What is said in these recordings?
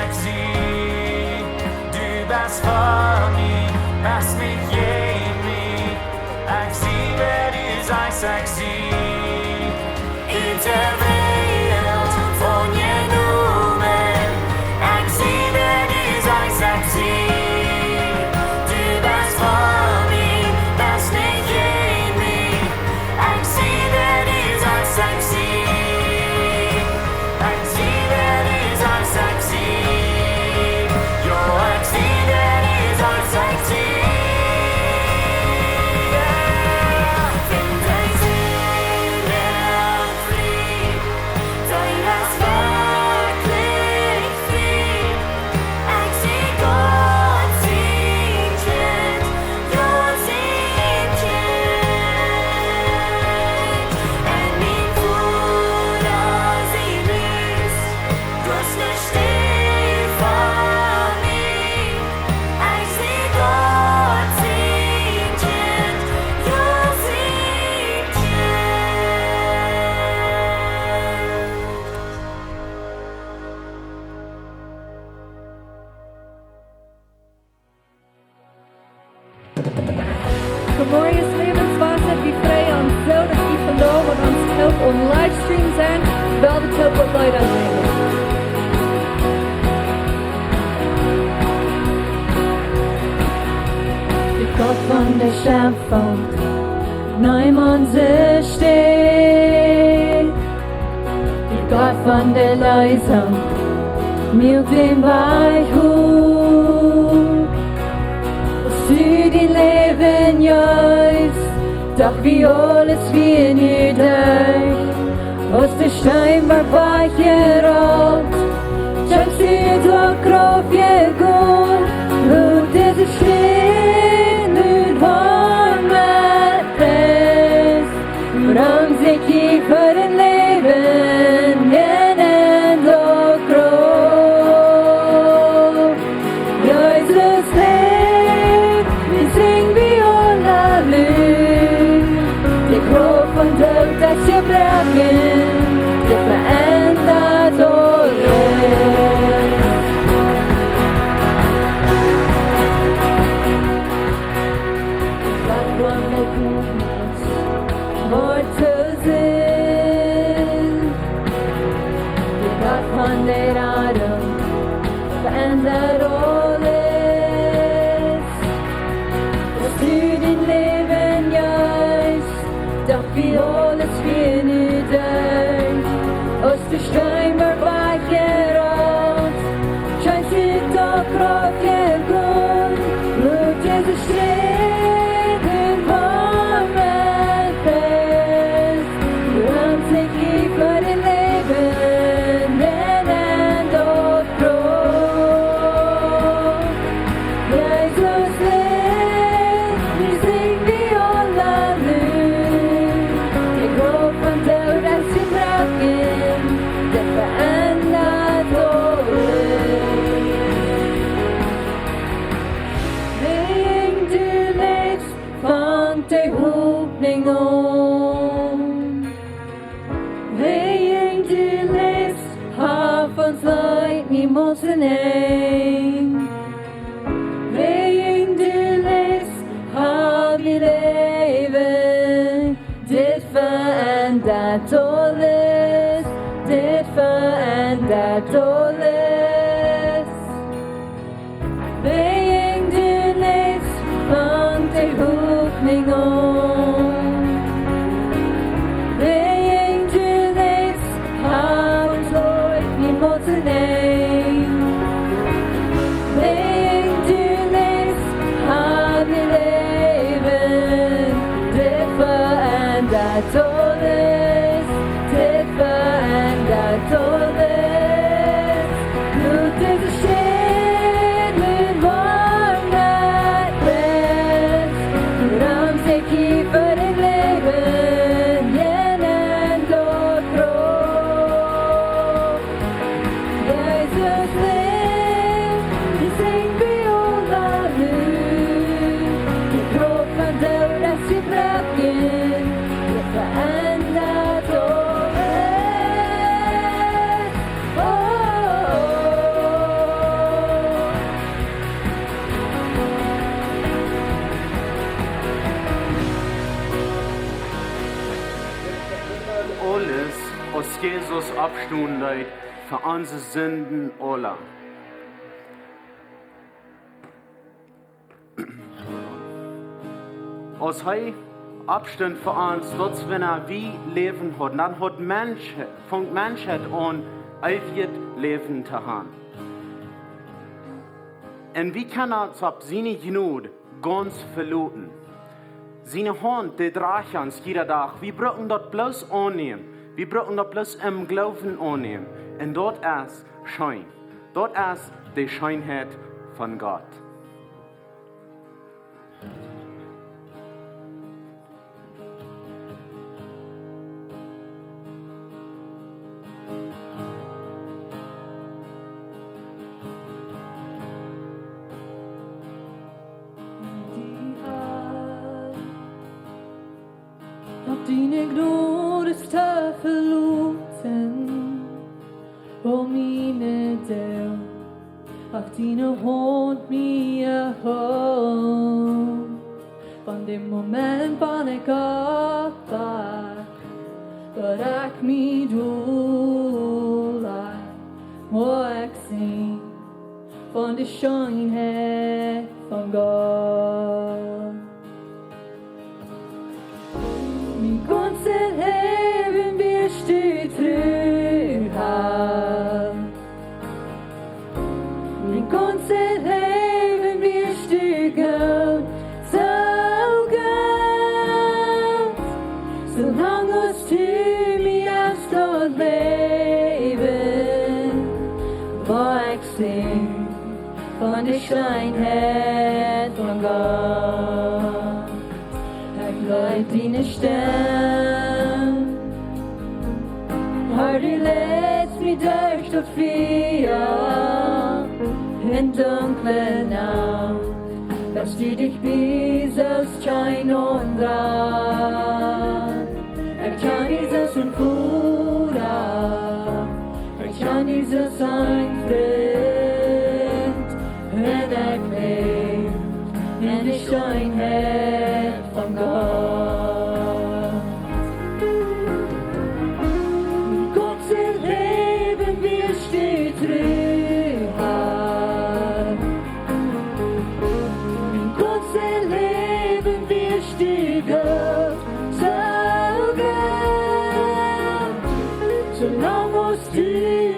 sag sie, du bist for me, hast mich mig, jag ser vad du sag sie, inte vet från genomen, jag ser vad du sag sie, du bist for me, hast mich mig, jag ser vad du sag sie. Glorious levensfase wie vrij aan zo dat die vandaag wat ons help om livestream zijn, wel de top wat luid aannemen. De God van de Schöpfung, niemand ze steht. De God van de Leisung, mildt den Weichung. Du die Leben juist, doch wie alles wie nu durch. Aus der Stein war weich gerollt, schätzt du doch Kraft gegangen. Und diese Stehen und warme Fest, woran sich die für den Leben nennen doch Kraft. Jesus lebt, wir singen Viola Lü. Die Kraft von Tod, das wir brauchen, die verändert alles. Gott von der Gutnis, Wort zu sehen. Die Gott von der Atem, verändert alles. Dass du den Leben juist, doch wie alles wie nu durch. Aus der Stein war weich gerollt, scheint sie doch Kraft gegangen. Blut Jesus steht in warmen Fest, woran sich die für den Leben nennen doch Kraft. Jesus lebt, wir singen Viola Lü. Die Kraft von Tod, das wir brauchen, der verändert alles. Wegen du lebst, fängt die Hoffnung an. Wegen du lebst, hab uns Leid niemals nehmen. Wegen du lebst, hab wir Leben. Dit verändert alles, dit verändert alles. Wegen du lebst, fängt die Hoffnung an. Wegen du lebst, hab uns Leid niemals nehmen. Wegen du lebst, hab wir Leben. Dit verändert alles, dit verändert alles. Blut Jesus steht mit warmer Fest, woran sich die für den Leben jenen dort Kraft. Jesus lebt, wir singen Viola Lü. Die Kraft von Tod, das wir brauchen, wir verändern alles, als Jesus abstund hat für unsere Sünden alle. Als hij abstund für uns, dat wenn wie leben hat, dann hat fängt Menschheit an, ewig Leben zu haben. Und wie kann er auf seine Gnade ganz verloten? Seine Hand, die dreht uns jeden Tag. Wir brauchen das bloß annehmen. Wir brauchen das bloß im Glauben annehmen. Und dort ist Schein. Dort ist die Scheinheit von Gott. Dine Gnadestafel verloten, o mine del, auf dine Hand mir home. Von dem Moment, wann ich Gott war, dat ik me doe, mooi ik zing van de schoonheid van God. Mijn ganze Leben wirst du treu haben. Mein ganzes Leben wirst du gehen, so gut. Solange als du mich hast dort leben, wo ich sing von der Schönheit von Gott. Ich bleib deine Stimme, hör du lädst mich durch das Feuer in dunkle Nacht, dass du dich bis aus Schein und Rad. Ich kann dieses und Fuhrer, ich kann dieses ein Freund, wenn ich lebe in der Schönheit von Gott. Mein ganzes Leben wirst du treu haben. Mein ganzes Leben wirst du Gott so gut. Solange als du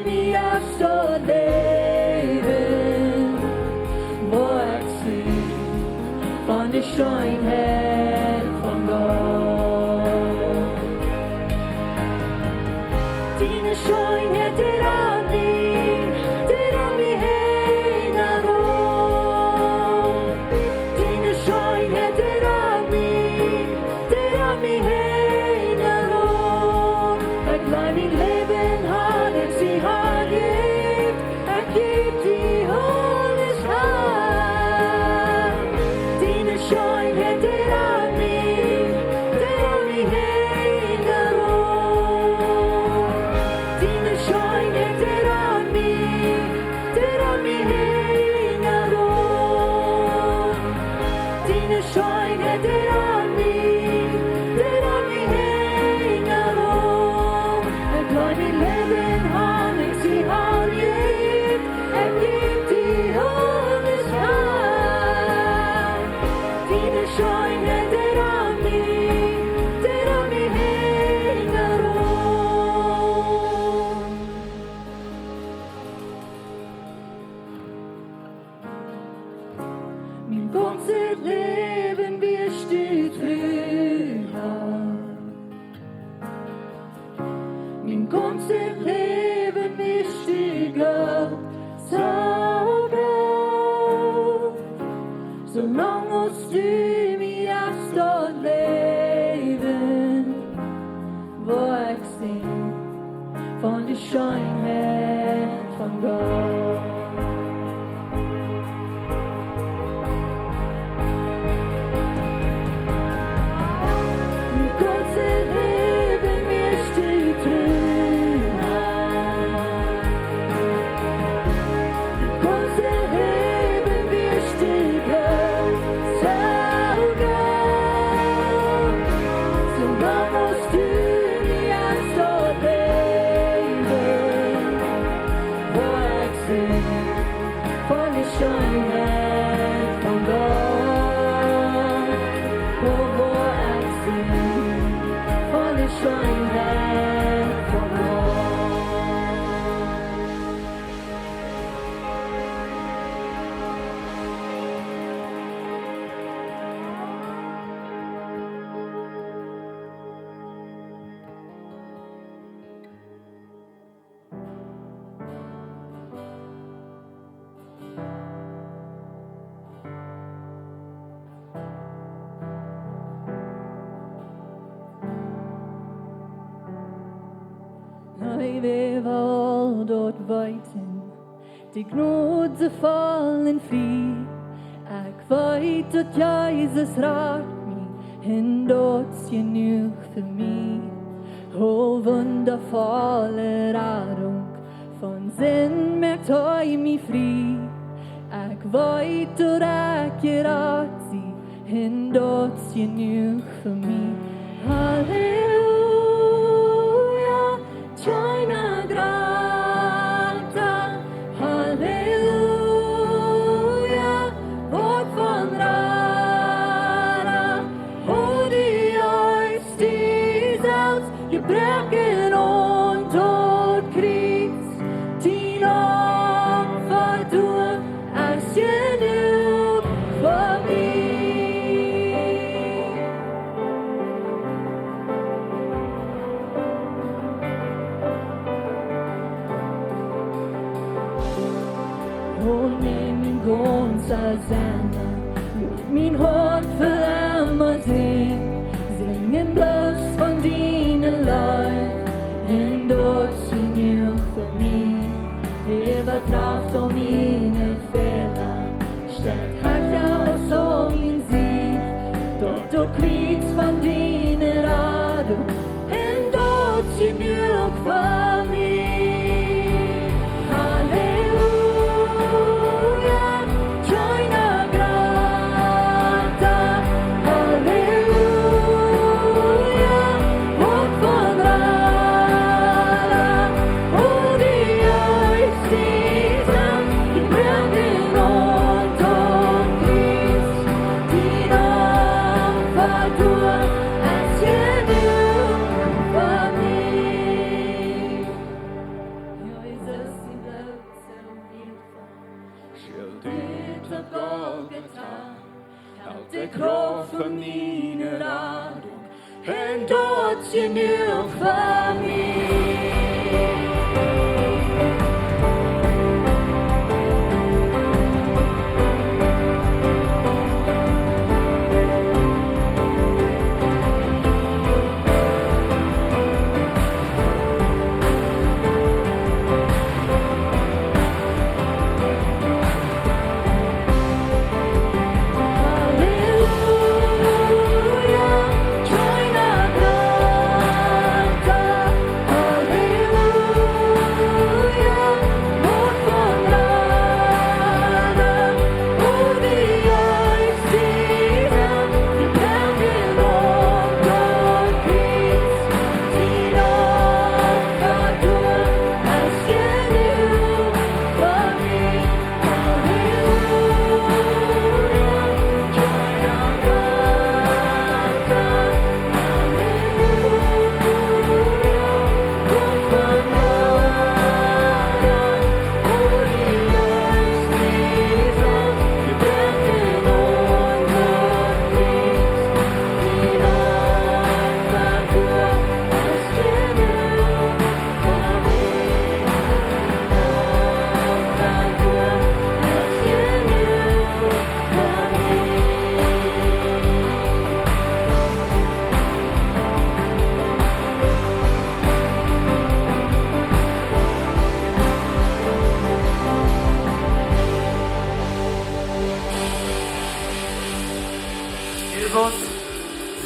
mich hast dort leben, wo ich sing von der Schönheit von Gott. Deine Schönheit, der an mich hängen ruht. Deine Schönheit, der an mich hängen ruht. Ich bleib mein Leben an, ich sie angibt, ich geb die alles an. Deine Schönheit, der an mich hängen ruht. Deine Schönheit, der an mich hängen ruht. Deine Schönheit, der an mich hängen ruht. Ich bleib mein Leben an, ich sie angibt, ich geb die alles an. Deine Schönheit, der an mich hängen ruht. Mein ganzes Leben wirst du treu haben. Mein ganzes Leben wirst du Gott so gut. Solange als du mich hast dort leben, wo ich sing von der Schönheit von Gott. Mein ganzes Leben wirst du treu haben. Mein ganzes Leben wirst du Gott so gut. Solange als du mich hast de schönheid van God. Hij wil al dort weten, die gnade fallen fri. Ik weet dat Jezus raakt mij en dat is genoeg voor mij. O wundervolle Radung, von Sinn merkt hij mij vrij. Ik weet dat ik je raakt zie en dat is genoeg voor mij. Halleluja. China grata, halleluja, woord van rara, hoe die juist die zelfs gebreken und tot Kriegs, die noch verduen, als genug für mich. Und min ganza Sände, mit min Hort für sing, singen bloß von dinen Leid, und dort genug für mich. Übertraft um meine Fehler, stellt Hack aus um ihn Sieg, dort du kriegst von dinen Radu, und dort genug für mich. De kracht van mijn radung, en dat je nu van mij.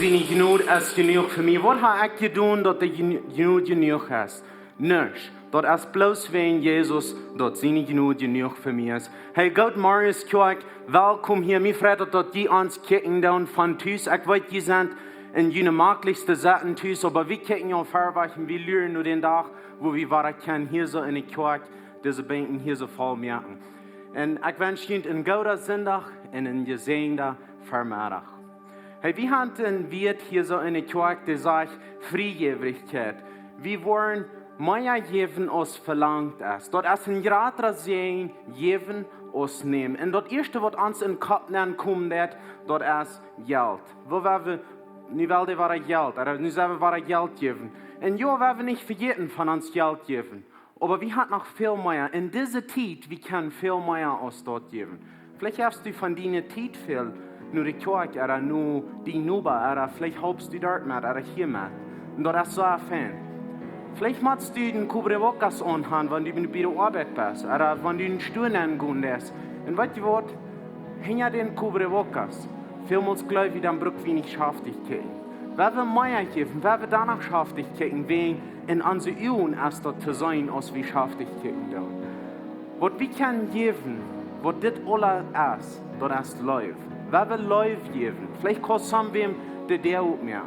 Seine Gnade ist genug für mich. Was habe ich getan, dass die Gnade genug ist? Nichts. Das ist bloß wegen Jesus, dass seine Gnade genug für mich ist. Hey Gott, Marius Kirk, willkommen hier. Mir freut, dass die uns kicken dann von Tüß. Ich weiß, die sind in jene möglichste Sachen Tüß, aber wir kicken ja verweichen, wir lernen nur den Tag, wo wir waren können, hier so in der Kirche, diese Bänken hier so voll merken. Und ich wünsche Ihnen einen guten Sonntag und einen gesegneten Vermittag. Hey, wie hat denn wird hier so eine Kirche, die sagt, Friedlichkeit? Wir wollen mehr geben, als verlangt ist. Dort ist ein grader Segen, geben, als nehmen. Und das erste, was uns in den Kopf kommt, dort ist Geld. Wo wir, nu wel det vara Geld, eller nu ska vi vara Geld geben. Und ja, wir nicht vergessen von uns Geld geben. Aber wir haben noch viel mehr. In dieser Zeit, wir können viel mehr als dort geben. Vielleicht hast du von deiner Zeit viel, nur die Kirche, oder nur die Nuba, oder vielleicht habst du dort mit, oder hier mit. Und das ist so ein Fan. Vielleicht musst du den Kubriwokas anhaben, wenn du bei der Arbeit bist, oder wenn du einen Stuhl angehen lässt. Und weißt du was? Hinter den Kubriwokas, vielmals glaube ich, dann braucht wir nicht Schaftigkeiten. Wer wir mehr geben, wer wir danach Schaftigkeiten wegen in unsere Üben erst dort zu sein, als wir Schaftigkeiten tun. Was wir können geben, was das alles ist, das ist Läuf. Wer wir Läuf geben, vielleicht kann somwem der auch mehr.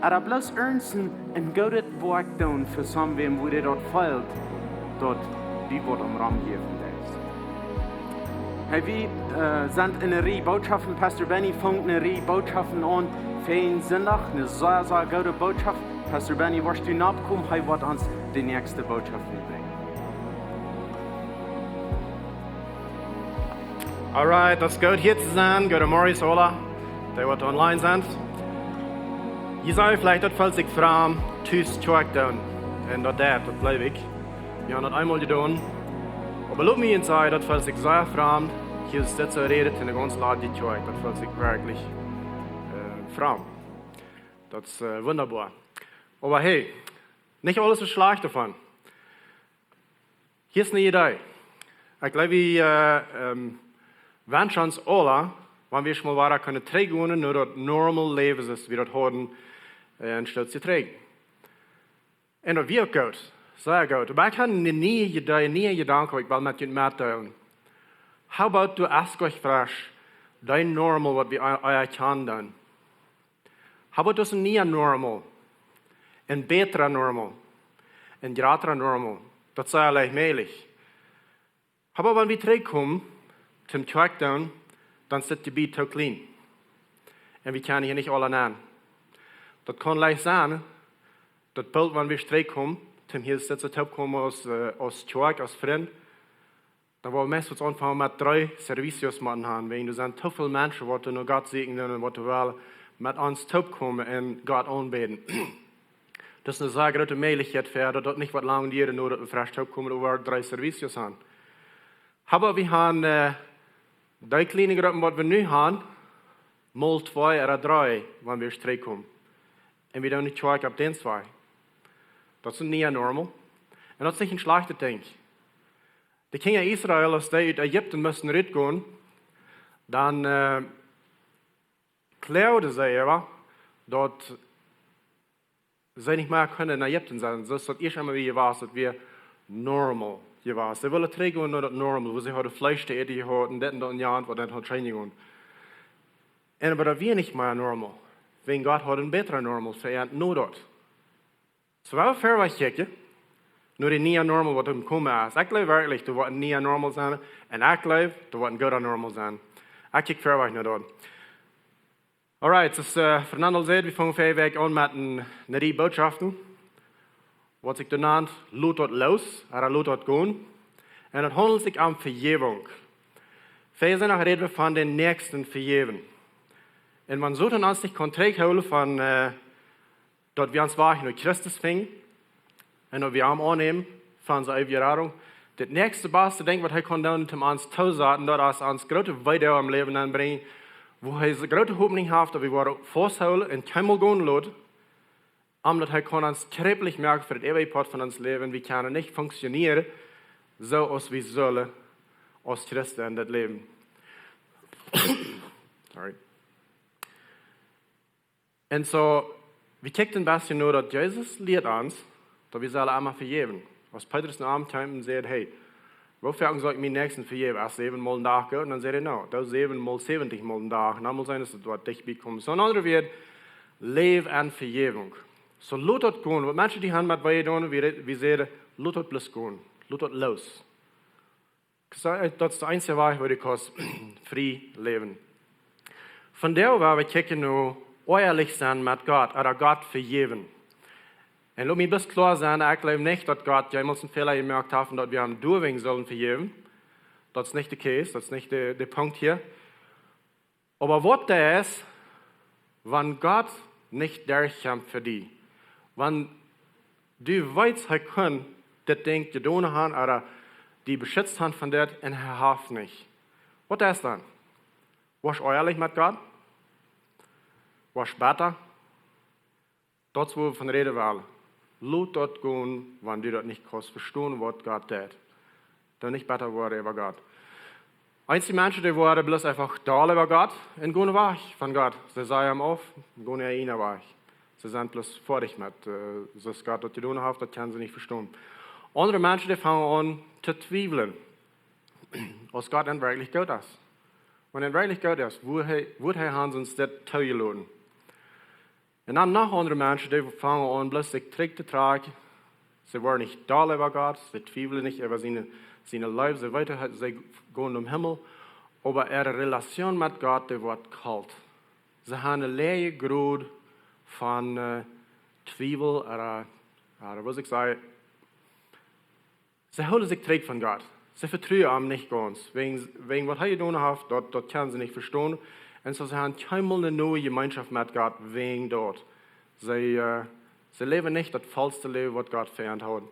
Aber bloß ernsten ein gutes Wort tun für somwem, wo der dort fällt, dort die Wort am Raum geben lässt. Hey, wir sind in einer Reihe Botschaften, Pastor Benny fängt eine Reihe Botschaften an, für einen Sonntag, eine sehr, sehr gute Botschaft. Pastor Benny, wirst du nachkommen, er wird uns die nächste Botschaft mitbringen. Alright, das ist gut hier zu sein. Guten Morgen, alle, die online sind. Je zou vielleicht dat falls ik vraag, thuis twerk doen. En dat blijf ik. We hebben dat eenmaal gedaan. Maar laat me eens zeggen, dat falls ik sehr vraag, hier ist dit zo reden in de ganze Lage die twerk. Dat falls ik wirklich vraag. Dat is wunderbar. Aber hey, nicht alles ist schlecht davon. Hier ist eine Idee. Ich glaube, wir wünschen uns alle, wenn wir schon mal weiter können tragen, nur das normal Leben ist, wie das haben, anstatt zu tragen. Und das wird gut, sehr gut. Aber ich habe nie Gedanken, ich will mit dir mitteilen. How about du ask euch frisch, dein Normal, was wir euch kann tun? How about das nie normal? Ein besserer Normal? Ein grader Normal? Das sei leicht möglich. Aber wenn wir zurückkommen, zum Tag dann sitzt die Beat so clean. Und wir können hier nicht alle nehmen. Das kann leicht sein, das Bild, wenn wir zurückkommen, zum hier sitzen, kommen aus Tag, als Freund, dann wollen wir meistens anfangen mit 3 Servicios machen, weil du sind so viele Menschen, die nur Gott segnen und die wollen mit uns kommen und Gott anbeten. Das ist eine sehr große Möglichkeit für dass das nicht was lange dauert, nur dass wir frisch kommen und wir 3 Servicios haben. Aber wir haben die kleinen Gruppen, die wir nu haben, mal 2 oder 3, wenn wir zurückkommen. Und wir tun nicht zurück auf den 2. Das ist nicht normal. Und das ist nicht ein schlechter Ding. Die Kinder Israel, als die aus Ägypten müssen rausgehen, dann glaubten sie aber, dass sie nicht mehr können in Ägypten sein. Das ist das erste Mal, wie war, dass wir normal waren. Sie wollen tragen nur das normal, wo sie heute Fleisch zu essen hatten, das und Jahren, wo dann halt Training. Aber das wir nicht mehr normal. Wenn Gott hat ein besserer normal für nur dort. So war fair, was ich denke. Nur die nie normal, was im Kommen ist. Ich glaube wirklich, du wirst nie normal sein. Und ich glaube, du wirst ein guter normal sein. Ich kicke fair, was ich nur dort. Alright, das Fernando sagt, wir fangen weg an mit einer Reihe Botschaften. Was ich genannt, laut dort los, oder laut dort gehen. Und es handelt sich um Vergebung. Wir sind auch reden von den nächsten Vergeben. Und man sollte uns nicht Kontakt holen von, dass wir uns wahrlich nur Christus fingen. Und dass wir annehmen von unserer Erfahrung. Das nächste beste Ding, was er kann tun, um uns zu sagen, dass er uns große Weiter im Leben anbringen, wo er so große Hoffnung hat, dass wir festhalten und keinmal gehen lassen. Omdat hij kan ons schriftlich merken für das ewige Part von uns Leben. Wir können nicht funktionieren, so als wir sollen, als Christen in das Leben. Sorry. Und so, wir kicken ein bisschen nur, dass Jesus lehrt uns, dass wir sollen einmal vergeben. Als Petrus in Abend kam und sagt, hey, wofür soll ich mir nächsten vergeben? Erst 7 Mal am Tag gehen? Und dann sagt er, no, das 7 mal 70 Mal am Tag. Und dann muss sein, dass du dich bekommst. So ein anderer wird, Leben an Vergebung. So, laat het gaan. Want mensen die gaan met wij doen, we zeggen, laat het plus gaan. Laat het los. Dat is de enige weg waar ik kan vrij leven. Von der waar we kijken nu ehrlich sein mit Gott oder Gott vergeben. Und lass mich bis klar sein, ich glaube nicht, dass Gott jemals einen Fehler gemerkt hat und dass wir am Durwing sollen vergeben. Das ist nicht der Case, das ist nicht der Punkt hier. Aber was der ist, wenn Gott nicht durchkämpft für dich, wenn du weißt, er kann das Ding getan haben oder die beschützt haben von das und er hilft nicht. Was ist dann? Warst du ehrlich mit Gott? Warst du besser? Das, wo wir von reden wollen. Lass dort gehen, wenn du das nicht kannst verstehen, was Gott tut. Dann nicht besser werden über Gott. Einige Menschen, die waren bloß einfach da über Gott und gehen weg von Gott. Sie sagen ihm auf, gehen ja ihn weg. Sie sind bloß fertig mit, was Gott dort tun hat, das können sie nicht verstehen. Andere Menschen, die fangen an zu zweifeln, was Gott denn wirklich gut ist. Wenn er wirklich gut ist, wird er uns das zugelassen. Und dann noch andere Menschen, die fangen an, bloß sich zurückzutragen. Sie waren nicht da über Gott, sie zweifeln nicht über seine Leben, sie gehen im Himmel. Aber ihre Relation mit Gott, die wird kalt. Sie haben eine leere Grund von Zweifel oder was ich sage. Sie holen sich zurück von Gott. Sie vertrauen ihm nicht ganz. Wegen was er getan hat, dort können sie nicht verstehen. Und so sie haben keinmal eine neue Gemeinschaft mit Gott wegen dort. Sie leben nicht das falsche Leben, was Gott verehrt hat.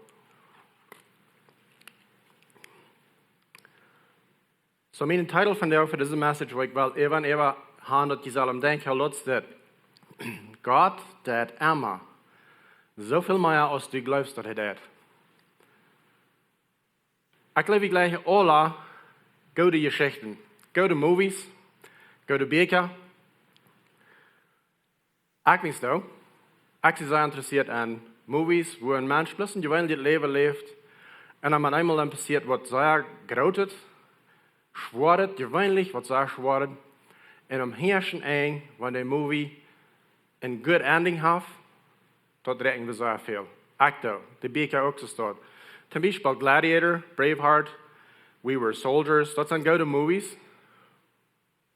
So mein Titel von der für diese Message, weil ich will eben haben, dass ich allem denke, Lutz, dass Gott, der immer so viel mehr als du glaubst, dass er das. Ich glaube gleich alle gute Geschichten, gute Movies, gute Bücher. Ich bin so. Ich bin sehr interessiert an Movies, wo ein Mensch bloß ein gewöhnliches Leben lebt und dann einmal dann passiert, was sehr groß schworet, gewöhnlich, was sehr schworet, und am Herrschen eng, wenn der Movie ein good ending hat, dort recken wir sehr viel. Ich da, die Bücher auch so dort. Zum Beispiel Gladiator, Braveheart, We Were Soldiers, das sind gute Movies.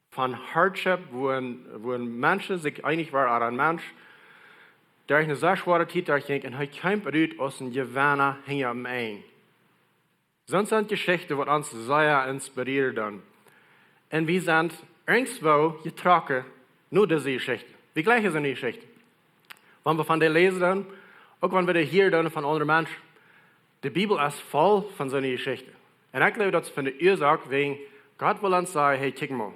Von Hardship, wo ein Mensch sich einig war, oder ein Mensch, der eine sehr schwere Zeit durchging und er kämpft aus dem Gewinner hinter ihm ein. Sonst sind Geschichten, die uns sehr inspirieren. Und wir sind irgendwo getroffen, nur diese Geschichte. Wie gleich ist eine Geschichte. Wenn wir von der lesen, dann, auch wenn wir das hier dann von anderen Menschen, die Bibel ist voll von so einer Geschichte. Und ich glaube, das ist von der Ursache, wegen Gott will uns sagen, hey, guck mal.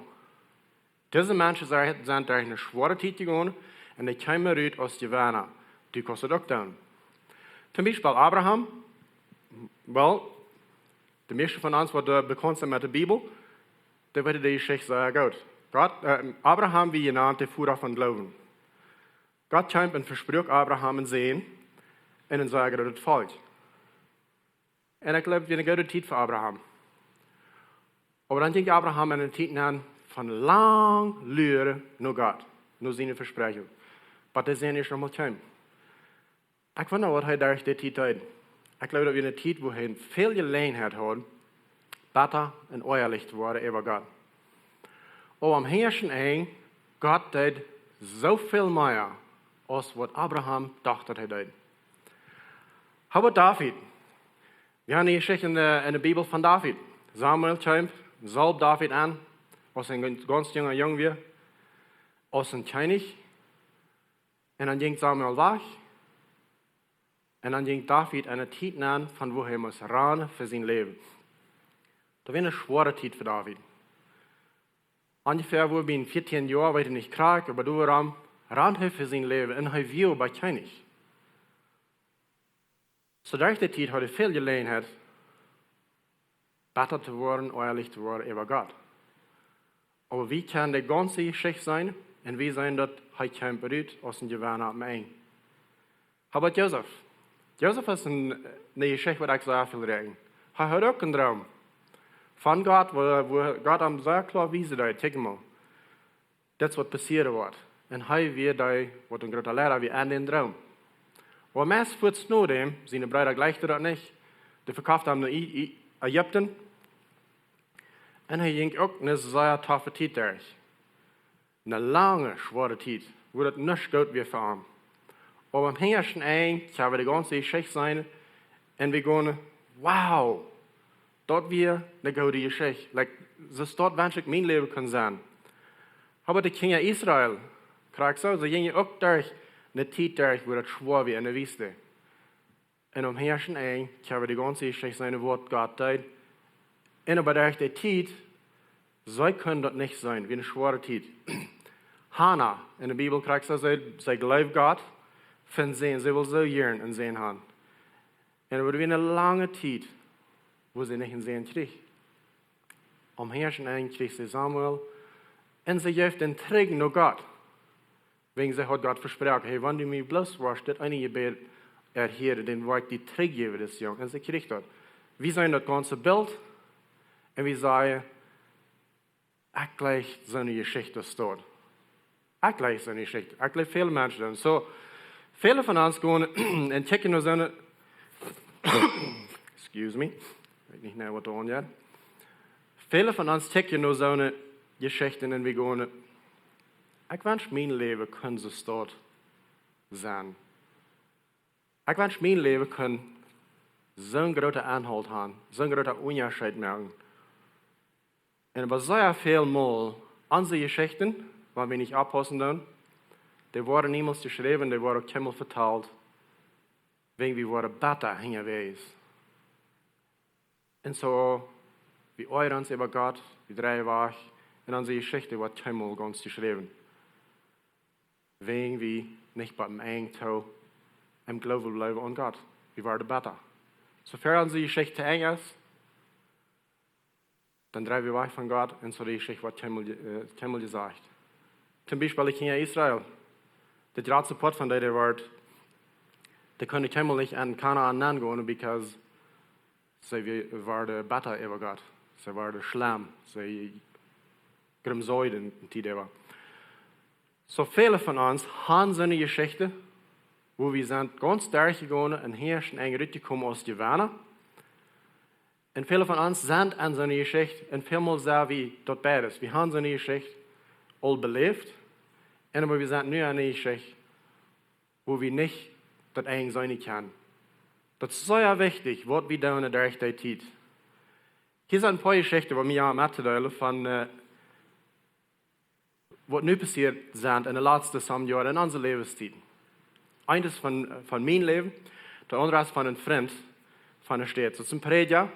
Diese Menschen sind durch eine schwere Zeit gegangen und die kommen raus aus der Gewinner. Die kannst du auch tun. Zum Beispiel Abraham. Die meisten von uns, die bekannt sind mit der Bibel, die wissen die Geschichte sehr gut. Abraham, wie genannt, der Führer von Glauben. Gott kommt und verspricht Abraham ein Sehen und dann sagt er, das folgt. Und ich glaube, wir haben eine gute Zeit für Abraham. Aber dann denkt Abraham an eine Zeit an, von lang Lüre nur Gott, nur seine Versprechung. Aber das sehen wir schon mal kommen. Ich wundere, was er durch die Zeit hat. Ich glaube, dass wir eine Zeit, wo er viel Gelegenheit hat, besser und ehrlich zu werden über Gott. Aber am Herrschen eng, Gott tut so viel mehr, als was Abraham dachte, er tut. Aber David. Wir haben die Geschichte in der Bibel von David. Samuel kommt, salbt David an, als ein ganz junger Junge war, als ein König. Und dann ging Samuel weg. Und dann ging David eine Zeit an, von wo er muss ran für sein Leben. Das war eine schwere Zeit für David. Ungefähr, wo er in 14 Jahren, war er nicht krank, aber du ran für sein Leben. Und er will bei König. So durch die Zeit hat er viel Gelegenheit, besser zu werden, ehrlich zu werden über Gott. Aber wie kann die ganze Geschichte sein? Und wie sein, dass er kämpft aus dem Gewinner am Ende? Aber Josef. Josef ist eine Geschichte, die ich sehr viel reden. Er hat auch einen Traum von Gott, wo Gott ihm sehr klar wiesen hat, guck mal, das wird passieren wird. Und er wird ein großer Lehrer wie an den Traum. Aber meist wird es nur dem, seine Brüder gleichen das nicht, die verkauft haben nach Ägypten. Und er ging auch eine sehr taffe Zeit durch. Eine lange, schwere Zeit, wo das nicht gut wird für ihn. Aber am Hintersten ein, ich habe die ganze Geschichte sein, und wir gehen, wow, dort wir eine gute Geschichte. Like, das dort wünsche ich mein Leben kann sein. Aber die Kinder Israel, kriegt so, sie gingen auch durch eine Zeit durch, wo das schwer wird in der Wüste. Und am Hintersten ein, ich habe die ganze Geschichte seine Wort Gott teilt. Und aber durch die Zeit, so können das nicht sein, wie eine schwere Zeit. Hannah, in der Bibel kriegt so, sie glaubt Gott, von sehen, sie will so yearn und sehen haben. Und es wird wie eine lange Zeit, wo sie nicht in sehen kriegt. Am Herrschen ein kriegt sie Samuel, und sie gibt den Träg nur Gott. Wegen sie hat Gott versprochen, hey, wenn du mir bloß warst, das eine Gebet erhören, dann wird die Träg geben, das Jung. Und sie kriegt das. Wir sehen das ganze Bild, und wir sagen, ich gleich so eine Geschichte, das dort. Ich gleich so eine Geschichte. Ich gleich viele Menschen. So, viele von uns gehen und checken nur so eine, excuse me, ich weiß nicht mehr, was da on jetzt. Viele von uns checken nur so eine Geschichte und wir gehen, ich wünsche, mein Leben könnte so dort sein. Ich wünsche, mein Leben könnte so einen großen Anhalt haben, so einen großen Unterschied merken. Und aber sehr viel Mal, unsere Geschichten, weil wir nicht abpassen können, die wurden niemals geschrieben, die wurden keinmal verteilt, wegen wir wurden besser hingewiesen. Und so, wir euren uns über Gott, wir drehen wach, und unsere Geschichte wird keinmal ganz geschrieben. Wegen wir nicht bei dem Eigentum im Glauben bleiben an Gott. Wir werden besser. Sofern unsere Geschichte eng ist, dann drehen wir weg von Gott, und so die Geschichte wird keinmal gesagt. Zum Beispiel die Kinder Israel. Der große Part von der Wort, die können keinmal nicht an Kanaan gehen, weil sie waren besser über Gott. Sie waren schlimm. Sie grimsäuden in die war. So viele von uns haben so eine Geschichte, wo wir sind ganz durchgegangen und herrschen ein Rückgekommen aus die Werne. Und viele von uns sind an so eine Geschichte und vielmal sagen wir dort beides. Wir haben so eine Geschichte all belebt, aber wir sind nur an eine Geschichte, wo wir nicht das eigentlich sein können. Das ist sehr wichtig, was wir da durch die Zeit. Hier sind ein paar Geschichten, die mir mitteilen von was nu passiert sind in den letzten 7 Jahren in unserer Lebenszeit. Eines von meinem Leben, der andere ist von einem Freund von der Stadt. Das ist ein Prediger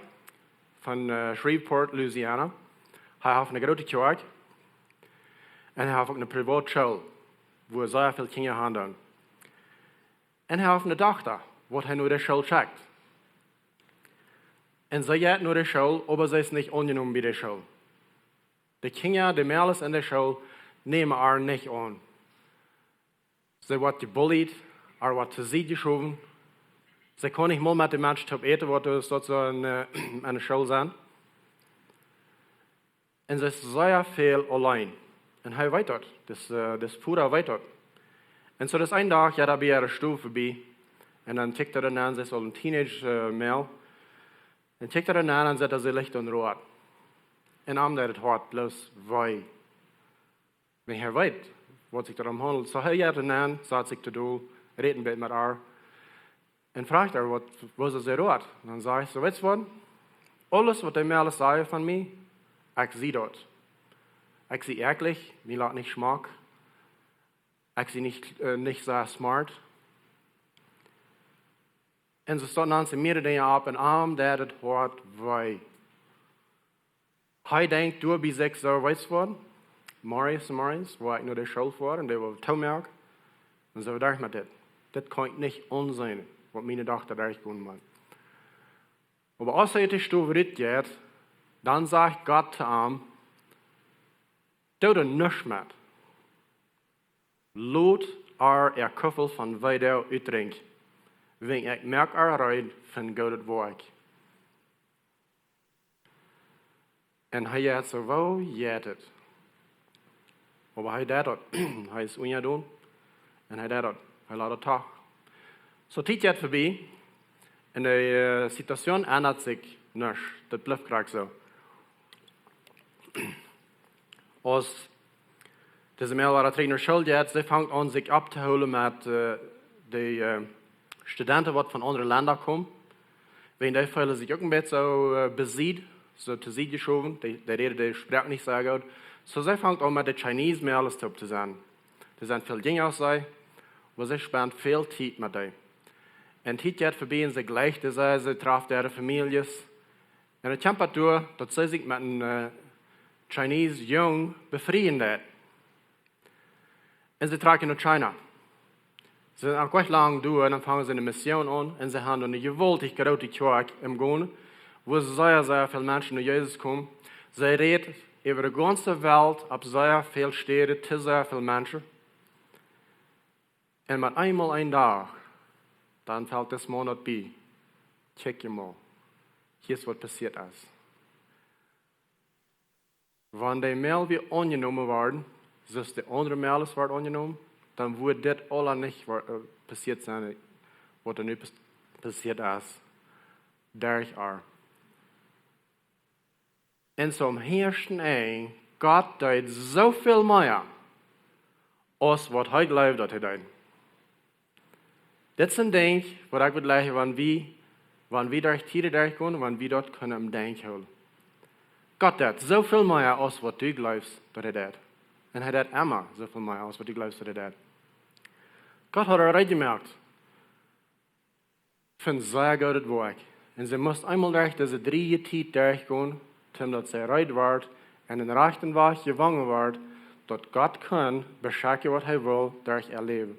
von Shreveport, Louisiana. Er hat eine große Kirche und er hat auch eine Privatschule, wo er sehr viele Kinder haben. Und er hat eine Tochter, die er nur der Schule checkt. Und sie geht nur der Schule, aber sie ist nicht angenommen bei der Schule. Die Kinder, die Mädels in der Schule, nehmen er nicht an. Sie wird gebullied, wird zu sie geschoben. Sie kann nicht mal mit den Menschen eten, was dort so in der Schule sind. Und sie ist sehr viel allein. Und er weiter, das Pura weiter. Und so das ein Tag, ja, da bin ich eine Stufe vorbei. Und dann tickt er dann an, sie ist so ein Teenage-Mail. Dann tickt er dann an und sagt, sie Licht und Rot. Und am der Hart bloß wei. Wenn er weiß, was sich darum handelt, so er geht an, sagt sich zu du, reden mit ihr. Und fragt er, was ist er dort? Und dann sage ich, so weißt du was? Alles, was die Mädels sagen von mir, ich sehe dort. Ich sehe ehrlich, mir lässt nicht Schmack. Ich sehe nicht sehr smart. Und so standen dann mehrere Dinge ab und am der das Hart wei. Er denkt, du bist so, weißt du was? Marius, wo ich nur der Schule war, und der war Taumerk. Und so dachte ich mir, das kann nicht unsehen, was meine Tochter durchgehen will. Aber als er die Stufe geht, dann sagt Gott zu ihm, du nichts mehr. Lot Köffel von Weidau uitdrinkt, wegen ich merke rein von Gottes Werk. Und er hat so, wo geht aber hij deed dat. Hij is doen. En hij deed dat. Hij laat het toch. So tijd gaat voorbij. En de situatie ändert zich niet. Dat blijft graag zo. Als Deze mail waar Trainer Schuld jetzt, sie fängt an, sich abzuholen mit den Studenten, die von anderen Ländern kommen. Wenn die Fälle sich auch ein bisschen so besieht, so zu sie geschoben, die reden, die sprechen nicht sehr gut. So sie fängt an, mit den Chinese mehr alles zu sein. Die sind viel jünger als sie, wo sie spenden viel Zeit mit denen. Und hier geht vorbei, sie gleich, sie treffen ihre Familien. Und ich kämpfe durch, dass sie sich mit einem Chinese Jungen befreien wird. Und sie tragen nach China. Sie sind auch gleich lang durch, und dann fangen sie eine Mission an, und sie haben eine gewaltig große Kirche im Gehen, wo sehr, sehr viele Menschen zu Jesus kommen. Sie reden über die ganze Welt, ab sehr viele Städte, zu sehr viele Menschen. Und mit einmal ein Tag, dann fällt das Monat bei. Check je mal. Hier ist, was passiert ist. Wenn die Mail wie angenommen werden, so ist die andere Mail wird angenommen, dann wird das alles nicht passiert sein, was da nicht passiert ist. Durch er. Und zum ersten ein, Gott tut so viel mehr, als was er glaubt, dass er tut. Das ist ein Ding, was ich würde sagen, wenn wir durch Tiere durchgehen, wenn wir dort können im Denk holen. Gott tut so viel mehr, als was du glaubst, dass er tut. Und er tut immer so viel mehr, als was du glaubst, dass er tut. Gott hat er gemerkt, von sehr gutes Werk. Und sie muss einmal durch diese 3 Zeit durchgehen, damit sie recht wird und in rechten Weg gewangen wird, dass Gott kann beschenken, was er will, durch ihr Leben.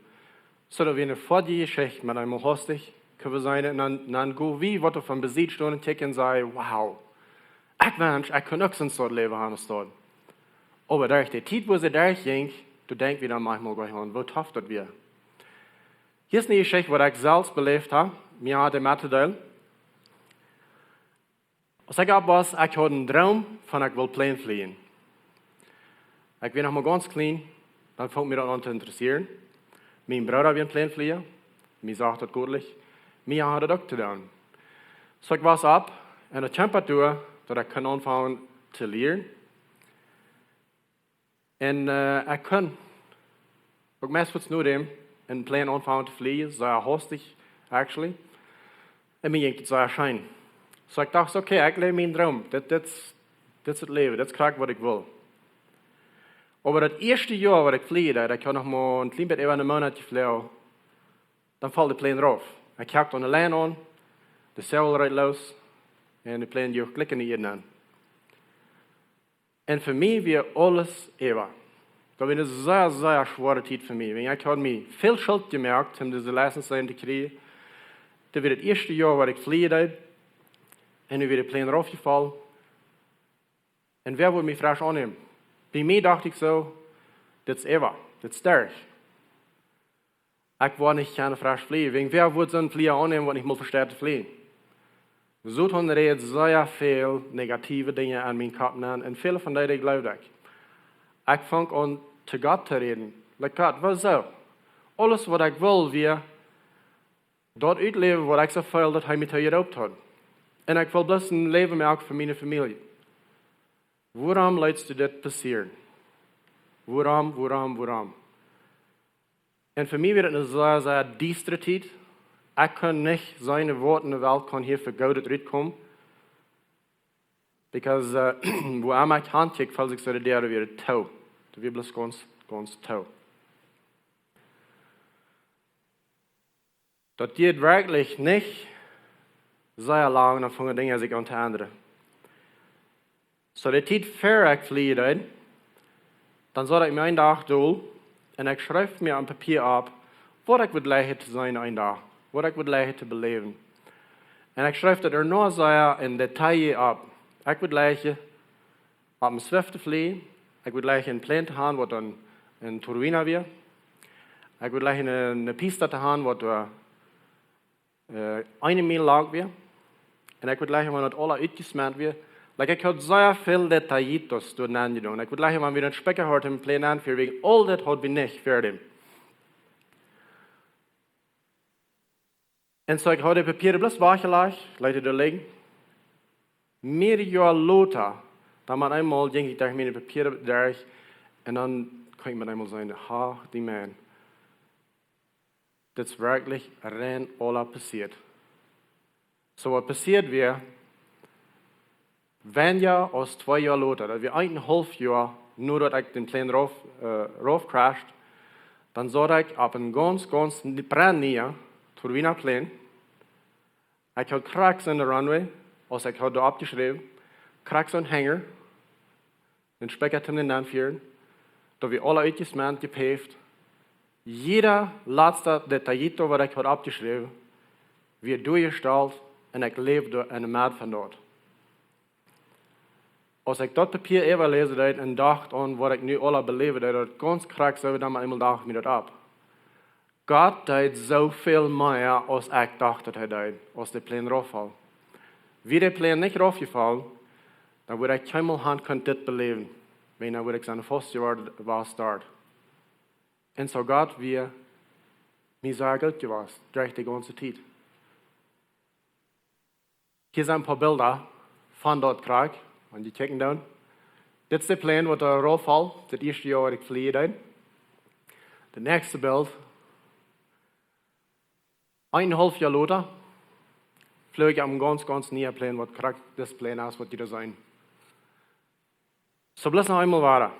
So dass wir eine vorige Geschichte mit einmal hostig können wir sein, und dann go wie, was von Besitz stehen und ticken und sagen, wow, ich wünsche, ich kann auch so ein Leben haben als dort. Aber durch die Zeit, wo sie durchging, du denkst wieder manchmal gleich an, wo tough das wir. Hier ist eine Geschichte, die ich selbst belebt habe. Mir hat der Matadel. Was ich gab, was, ich hatte einen Traum von, ich will Plane fliegen. Ich bin noch mal ganz klein, dann fängt mir das an zu interessieren. Mein Bruder will Plane fliegen. Mir sagt das gut. Mir hat das auch getan. So ich war ab in der Temperatur, dass ich anfangen zu lernen. Und ich kann auch meistens nur dem in Plane anfangen zu fliegen, sehr hostig, actually. Und mir ging das sehr schön. So ich dachte, okay, ich lebe meinen Traum. Das ist das Leben, das kriege ich, was ich will. Aber das erste Jahr, wo ich fliege, ich habe noch mal ein klein bisschen über einen Monat geflogen, dann fällt der Plane drauf. Ich kijk aan de lijn aan, de zeil rijdt los en de plane duurt klikken niet aan. En voor mij weer alles eeuwig. Dat was een zeer, zeer schwere tijd voor mij. Ik had mij veel schuld gemerkt om deze lessen te krijgen. Dat was het eerste jaar waar ik vliegde en nu weer de plane eraf gevallen. En wer wil mij frisch aannemen? Bij mij dacht ik zo, dit is eeuwig, dit is sterk. Ich war nicht gerne frisch fliegen. Wegen wer würde so einen Flieger annehmen, wenn ich mal verstärkt fliegen? So tun jetzt sehr viele negative Dinge an meinen Kopf an und viele von denen glaube ich. Ich fange an, zu Gott zu reden. Like Gott, was so? Alles, was ich will, wir dort ausleben, was ich so viel, dass er mich hier erlaubt hat. Und ich will bloß ein Leben mehr auch für meine Familie. Warum lässt du das passieren? Warum? Und für mich wird es eine sehr, sehr düstere Zeit. Ich kann nicht seine Worte in der Welt kann hier für Gott rauskommen. Because wo er meine Hand kriegt, fällt sich so der wieder tau. Das wird bloß ganz tau. Das geht wirklich nicht sehr lang, dann fangen Dinge sich an zu ändern. So die Zeit für ich fliege, dann soll ich mir einen Tag tun, und ich schreibe mir am Papier ab, was ich würde lernen zu sein ein Tag, was ich würde lernen zu beleben. Und ich schreibe das nur sehr in Detail ab. Ich würde lernen, ab dem Swift fliegen, ich würde lernen, einen Plan zu haben, was dann in Turbina wird. Ich würde lernen, eine Piste zu haben, was da 1 Mil lang wird. Und ich würde lernen, wenn das alles ausgesmeint wird. Like, ich habe sehr viel Details dort angenommen. Ich würde lernen, wenn wir den Specker heute im Plan anführen, wegen all das hat wir nicht für den. Und so, ich habe die Papiere bloß wachgelegt, leite da liegen. Mehr Jahre später, dann einmal denke ich durch meine Papiere durch, und dann kann ich mit einmal sagen, die Mann. Das ist wirklich rein alles passiert. So was passiert wäre, wenn ja aus 2 Jahren lauter, dass wir 1,5 Jahr nur dass ich den Plan rauf crasht, dann soll ich ab einem ganz brandneuen Turbinenplan, ich habe Cracks in der Runway, also ich habe da abgeschrieben, Cracks und Hänger, den Speckert in den anführen, da wir alle ausgesmannt, gepaved, jeder letzte Detail, was ich habe abgeschrieben, wird durchgestellt und ich lebe in einem Mad von dort. Als ik dat papier even lezen en dacht aan wat ik nu alle beleven, dat ganz kracht zo, dan eenmaal dacht ik me dat op. God deed zoveel meer als ik dacht dat hij deed, als de plan raufval. Wie de plan niet raufgevallen, dan word ik helemaal hand kunt dit beleven. Dan word ik zijn vaste jaar was start. En zo God weer mij zo goed geweest, door de ganze tijd. Hier zijn een paar beelden van dat kracht. Und die checken down. Dit is de plan wat er raufvalt. Het eerste jaar ik vlieg uit. De nächste beeld. 1,5 jaar later vlieg ik am ganz nieuwe plan wat kracht das plan is wat die er zijn. So bloß noch einmal wahr.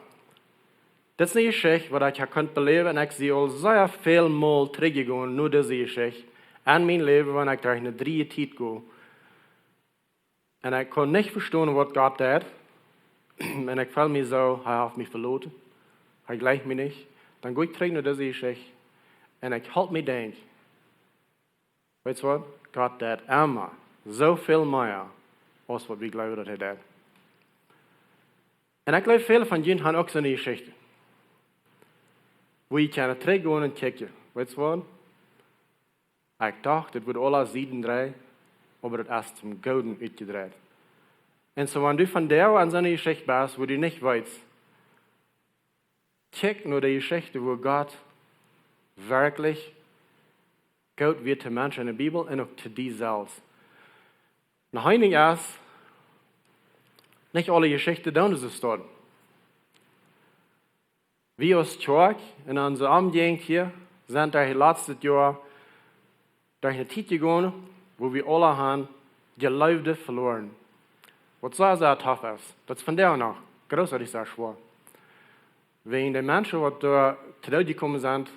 Das ist eine Geschichte, wat ik kunt beleven en ik zie al zeer veel mal teruggegaan nur deze Geschichte in mijn leven wanneer ik daar in de 3 tijd ga. En ik kon niet verstaan wat God deed. En ik voel me zo, hij heeft me verloren. Hij gleicht me niet. Dan ga ik terug naar deze Geschichte. En ik houd me denk. Weet je wat? God deed immer zoveel meer als wat we geloven dat hij deed. En ik geloof veel van jullie hebben ook zo'n Geschichte. Waar je kan teruggaan en kijken. Weet je wat? Ik dacht, het wordt alle 7 draaien. Aber das ist zum Golden uitgedreht. Und so, wenn du von der an so eine Geschichte bist, wo du nicht weißt, check nur die Geschichte, wo Gott wirklich Gott wird zu Menschen in der Bibel und auch zu dir selbst. Nach einigen Jahren, nicht alle Geschichten da so stehen. Wir als Kirche in unserer Umgegend hier sind durch letztes Jahr durch eine Zeit gegangen, wo wir alle haben Geloofde verloren. Wat sehr tough ist. Das ist von der noch großartig sehr schwer. Wegen der Menschen, die da zu Tod gekommen sind,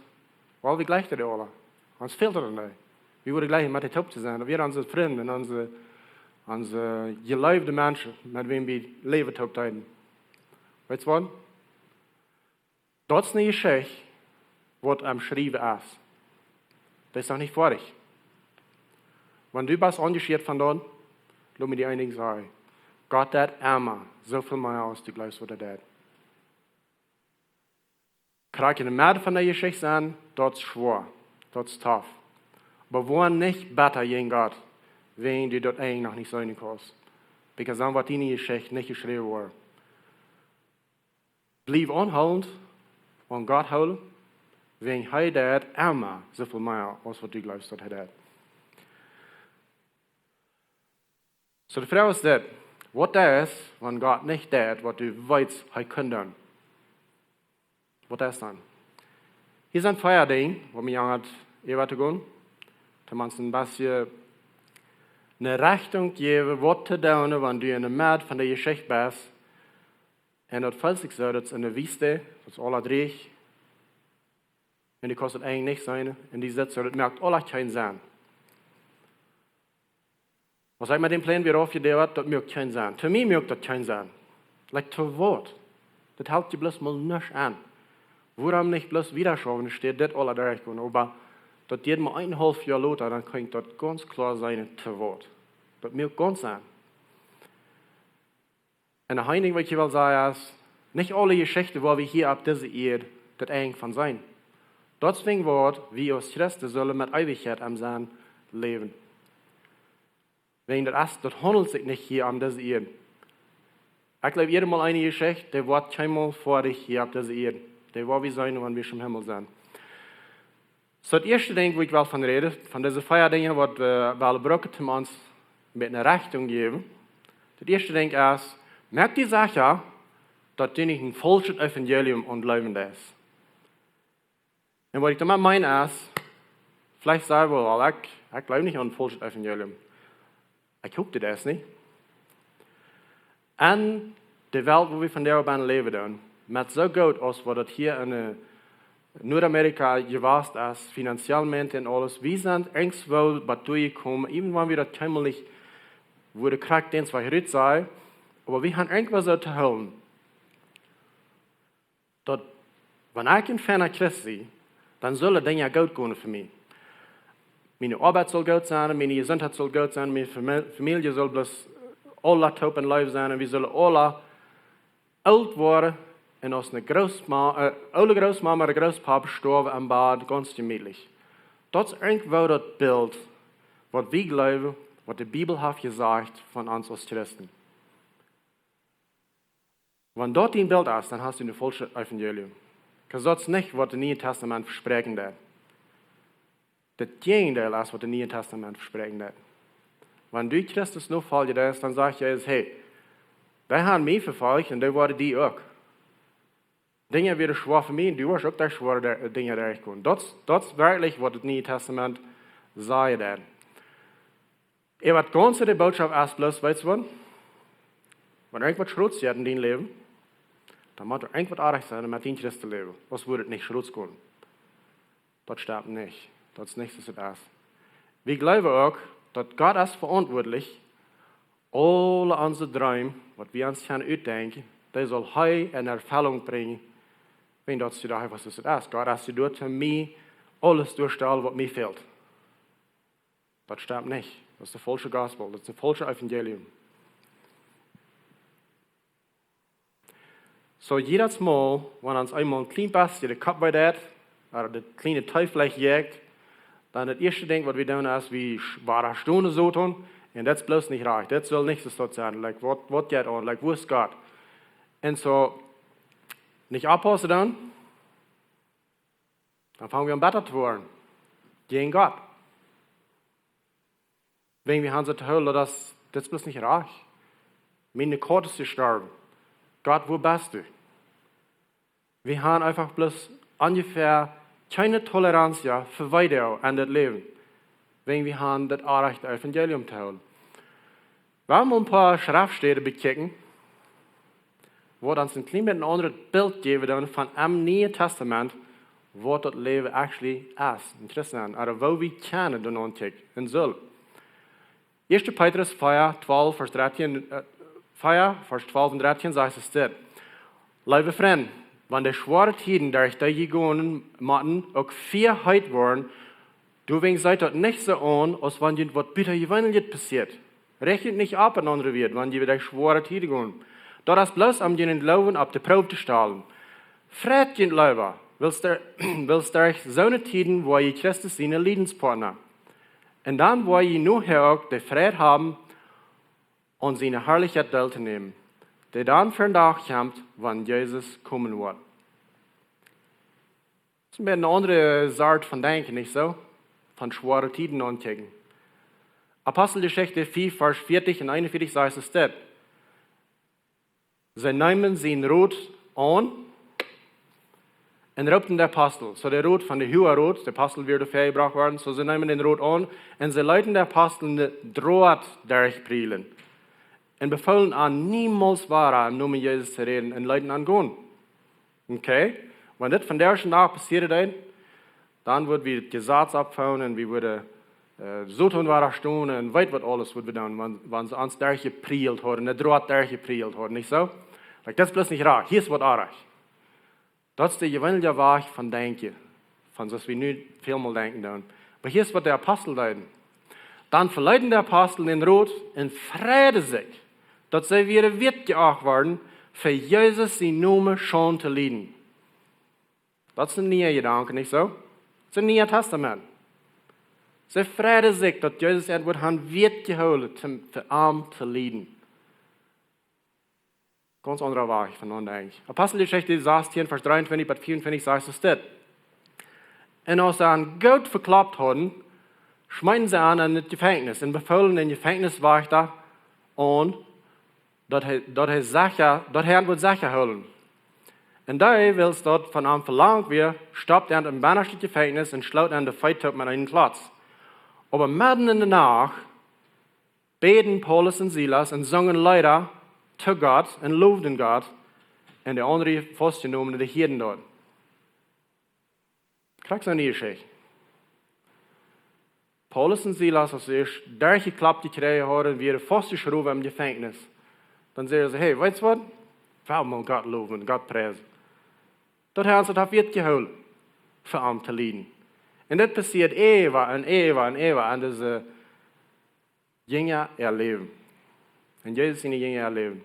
waren wir gleich da alle. Uns fehlt das nicht. Wir wurden gleich mit der Top zu sein. Wir unsere Freunde, unsere geloofde Menschen, mit wem wir leben haben. Weißt du was? Das ist eine Geschichte, was am Schreiben ist. Das ist noch nicht fertig. Wenn du bist engagiert von dort, lass mir die einigen sagen. Gott hat immer so viel mehr aus, du glaubst, was er hat. Kann ich in der Mitte von der Geschichte sein, das ist schwer, das ist tough. Aber wir wollen nicht besser gegen Gott, wenn du dort eigentlich noch nicht sein kannst. Weil dann wird deine Geschichte nicht geschrieben worden. Bleib anhaltend und Gott holen, wenn er hat immer so viel mehr aus, was du glaubst, was er hat. So die Frage ist das, was das ist, wenn Gott nicht das, was du weißt, er kann tun. Was das ist dann? Hier sind 4 Dinge, wo wir jetzt zu gehen. Da man ein bisschen eine Richtung geben, was zu tun, wenn du in der Mitte von der Geschichte bist. Und das fällt sich so, das ist in der Wüste, das ist alle dreig. Und die kostet eigentlich nichts sein. Und die Sätze, das merkt alle keinen Sinn. Was ich mit dem Plan wieder aufgedacht, das merkt keinen Sinn. Für mich merkt das keinen Sinn. Like zu Wort. Das hält dir bloß mal nicht an. Warum nicht bloß wieder schauen, steht das alle durchgehen. Aber das geht mal 1,5 Jahr lauter, dann kann das ganz klar sein, zu Wort. Das merkt ganz an. Und das Einzige, was ich will sagen, ist, nicht alle Geschichten, wo wir hier ab dieser Erde, das eigentlich von sein. Deswegen wird, wir als Christen sollen mit Ewigkeit am Sein leben. Wegen das handelt sich nicht hier an dieser Erde. Ich glaube, jeder mal eine Geschichte, der wird keinmal vor dich hier auf dieser Erde. Der wird wie sein, wenn wir schon im Himmel sind. So, das erste Ding, wo ich will von rede, von diesen 4 Dingen, was wir brauchen, uns mit einer Richtung geben. Das erste Ding ist, merkt die Sache, dass die nicht ein falsches Evangelium und glauben das. Und was ich damit meine ist, vielleicht sagen wir, well, ich glaube nicht an ein falsches Evangelium. Ich hoffe das nicht. Und die Welt, wo wir von der Bahn leben, dann, mit so gut aus, was das hier in Nordamerika gewast ist, finanziellmente und alles, wir sind irgendwo bei durchgekommen, even wenn wir das keinmal wo der Krieg den zwei Hütte sei, aber wir haben irgendwas so zu holen, dass, wenn ich ein Fan von Christ bin, dann soll das Ding ja gut gehen für mich. Meine Arbeit soll gut sein, meine Gesundheit soll gut sein, meine Familie soll bloß alle top in Leben sein und wir sollen alle alt worden und als eine oude Großmama oder Großpapa gestorben am Bad, ganz gemütlich. Das ist irgendwo das Bild, was wir glauben, was die Bibel hat gesagt von uns als Christen. Wenn dort ein Bild ist, dann hast du ein falsches Evangelium. Das ist nicht, was das Neue Testament versprechen hat. Das Gegenteil ist, was das Neue Testament versprechen hat. Wenn du Christus noch folgst, dann sagt Jesus, hey, die haben mich verfolgt und die waren die auch. Dinge werden schwer für mich und du hast auch die schwere Dinge durchgekommen. Das ist wirklich, was das Neue Testament sagt. Ich was ganz die Botschaft erst bloß, weißt du was? Wenn irgendwas Schrutz hat in deinem Leben, dann muss irgendwas artig sein, um mit deinem Christ zu leben. Was würde nicht Schrutz gehen? Das stimmt nicht. Das ist nicht, was es ist. Wir glauben auch, dass Gott ist verantwortlich, alle unsere Träume, was wir uns ausdenken, die soll er in Erfüllung bringen, wenn das da was es ist. Gott ist dort für mich alles durchstellen, was mir fehlt. Das stimmt nicht. Das ist der falsche Gospel, das ist der falsche Evangelium. So jedes Mal, wenn uns einmal ein klein bisschen der Kopf bei hat, oder der kleine Teufel jagt, dann das erste Ding, was wir tun, ist, wie wahre Stunde so tun, und das ist bloß nicht reich. Das soll nicht so sein. Like, was geht an? Like, wo ist Gott? Und so, nicht abpassen dann fangen wir an besser zu werden. Gegen Gott. Wenn wir haben so zu hören, das ist bloß nicht reich. Meine Gott ist gestorben. Gott, wo bist du? Wir haben einfach bloß ungefähr keine Toleranz für weiter an das Leben, wenn wir haben das echte Evangelium zu hören. Wir haben ein paar Schriftstellen bekicken, wo uns ein klein anderes Bild geben von dem Neuen Testament, was das Leben actually ist. Interessant. Oder wo wir kennen den Antik und sollen. 1. Petrus 4, 12, Vers 13, 4, Vers 12 und 13 sagt es dit. Liebe Freunde, wenn die schwere Tiden durch die gegangen matten, auch viel heute waren, du wegen seid das nicht so an, als wenn dir was bitter gewöhnlich passiert. Rechnet nicht ab an andere wird, wenn die durch schwere Tiden gehen. Das ist bloß, um den Glauben auf die Probe zu stellen. Fred, kind Leute, willst du so eine Tiden, wo ihr Christus seine Leidenspartner. Und dann, wo ihr nur hier auch die Freiheit haben und seine Herrlichkeit teilzunehmen, der dann für den Tag kommt, wenn Jesus kommen wird. Das ist eine andere Art von Denken, nicht so? Von schweren Tiden angucken. Apostelgeschichte 4, Vers 40 und 41 sagt es das. Sie nahmen sein Rot an und raubten den Apostel. So der Rot von der Hohe Rot, der Apostel wird vergebracht worden, so sie nahmen den Rot an und sie leiten den Apostel droht durchprügeln. Und befohlen an, niemals war im Namen Jesus zu reden und leiten an gehen. Okay? Wenn das von der ersten Tag passiert ist, dann wird wir das Gesetz abfahren und wir würden so tun, war Stunde und weit was alles wird wir dann, wenn sie uns durchgeprielt haben, der droht durchgeprielt haben, nicht so? Das ist bloß nicht reich. Hier ist was reich. Das ist der gewöhnliche Weg von Denken, von was wir nicht vielmal denken. Aber hier ist, was der Apostel leiden. Dann verleiten der Apostel den Rot und freuen sich, dass sie wieder wird geachtet werden, für Jesus die Nummer schon zu leiden. Das ist ein neuer Gedanke, nicht so? Das ist ein neues Testament. Sie freuen sich, dass Jesus etwas wird geholt, für arm zu leiden. Ganz anderer Weg voneinander eigentlich. Apostelgeschichte 16, Vers 23 bis 24 sagt es das. Und als sie an Gott verklappt haben, schmeißen sie an das Gefängnis und befohlen den Gefängniswächter an, dat hij wordt Sachen holen. En daar wil dat van hem verlangt weer, stopt aan een bannerste gefängnis en sluit aan de feit op met een klats. Aber midden in de nacht beten Paulus en Silas en zongen Lieder zu Gott en loofden Gott en de andere vastgenomen de Heiden dort. Krijg zo'n Geschichte. Paulus en Silas, als ze eerst daar geklapt gekregen hadden, weer vastgeschreven im Gefängnis. Dan zeggen ze, hey, weet je wat? Wij moeten Gott loven, Gott prijzen. Dat hebben ze dat weer gehouden, voor hem te leiden. En dit passiert en deze Jünger erleben. En Jezus in de Jünger erleben.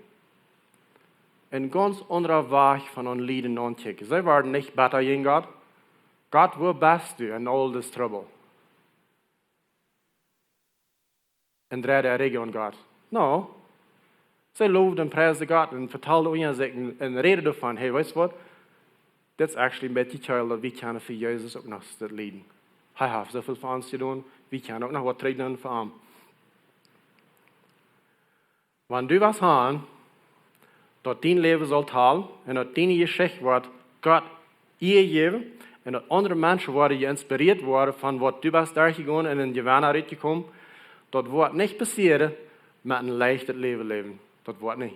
Een ganz andere weg van hun Lieden aankijken. Zij waren niet beter in God. God was best in all this trouble. En draaide er regen aan God. No. Zij loofden en prijsden God en vertelden ons en reden ervan, hey, weet je wat? Dit is actually een beetje child dat we kunnen voor Jezus ook nog te leiden. Hij heeft zoveel voor ons gedaan, we kunnen ook nog wat terugdoen voor hem. Wanneer du was aan, dat dien leven zal talen en dat dien geschicht wordt God je geven en dat andere mensen worden geïnspireerd worden van wat du was daar gegaan en in je waarheid uitgekomen, dat wordt niet passeren met een leichter leven. Dat wordt niet.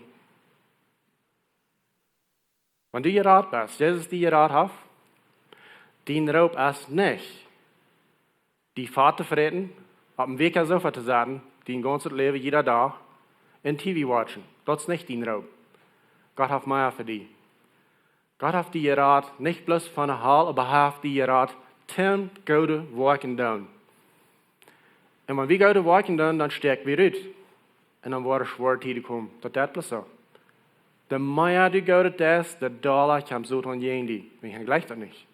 Wanneer je raad bent, Jezus die je raad heeft, die roep is niet die Vater vreten, op een week sofa te zetten, die een ganze leven, jeder dag, en TV watchen. Dat is niet die roep. God heeft meer voor die. God heeft die raad niet bloos van een haal, maar hij heeft die raad 10 goede werken doen. En wanneer we goede werken doen, dan sterk weer uit. En dan wordt het schwer te komen. Dat is zo. De meer du goede des, de dollar komt zo aan je die. We gaan gleich dat niet.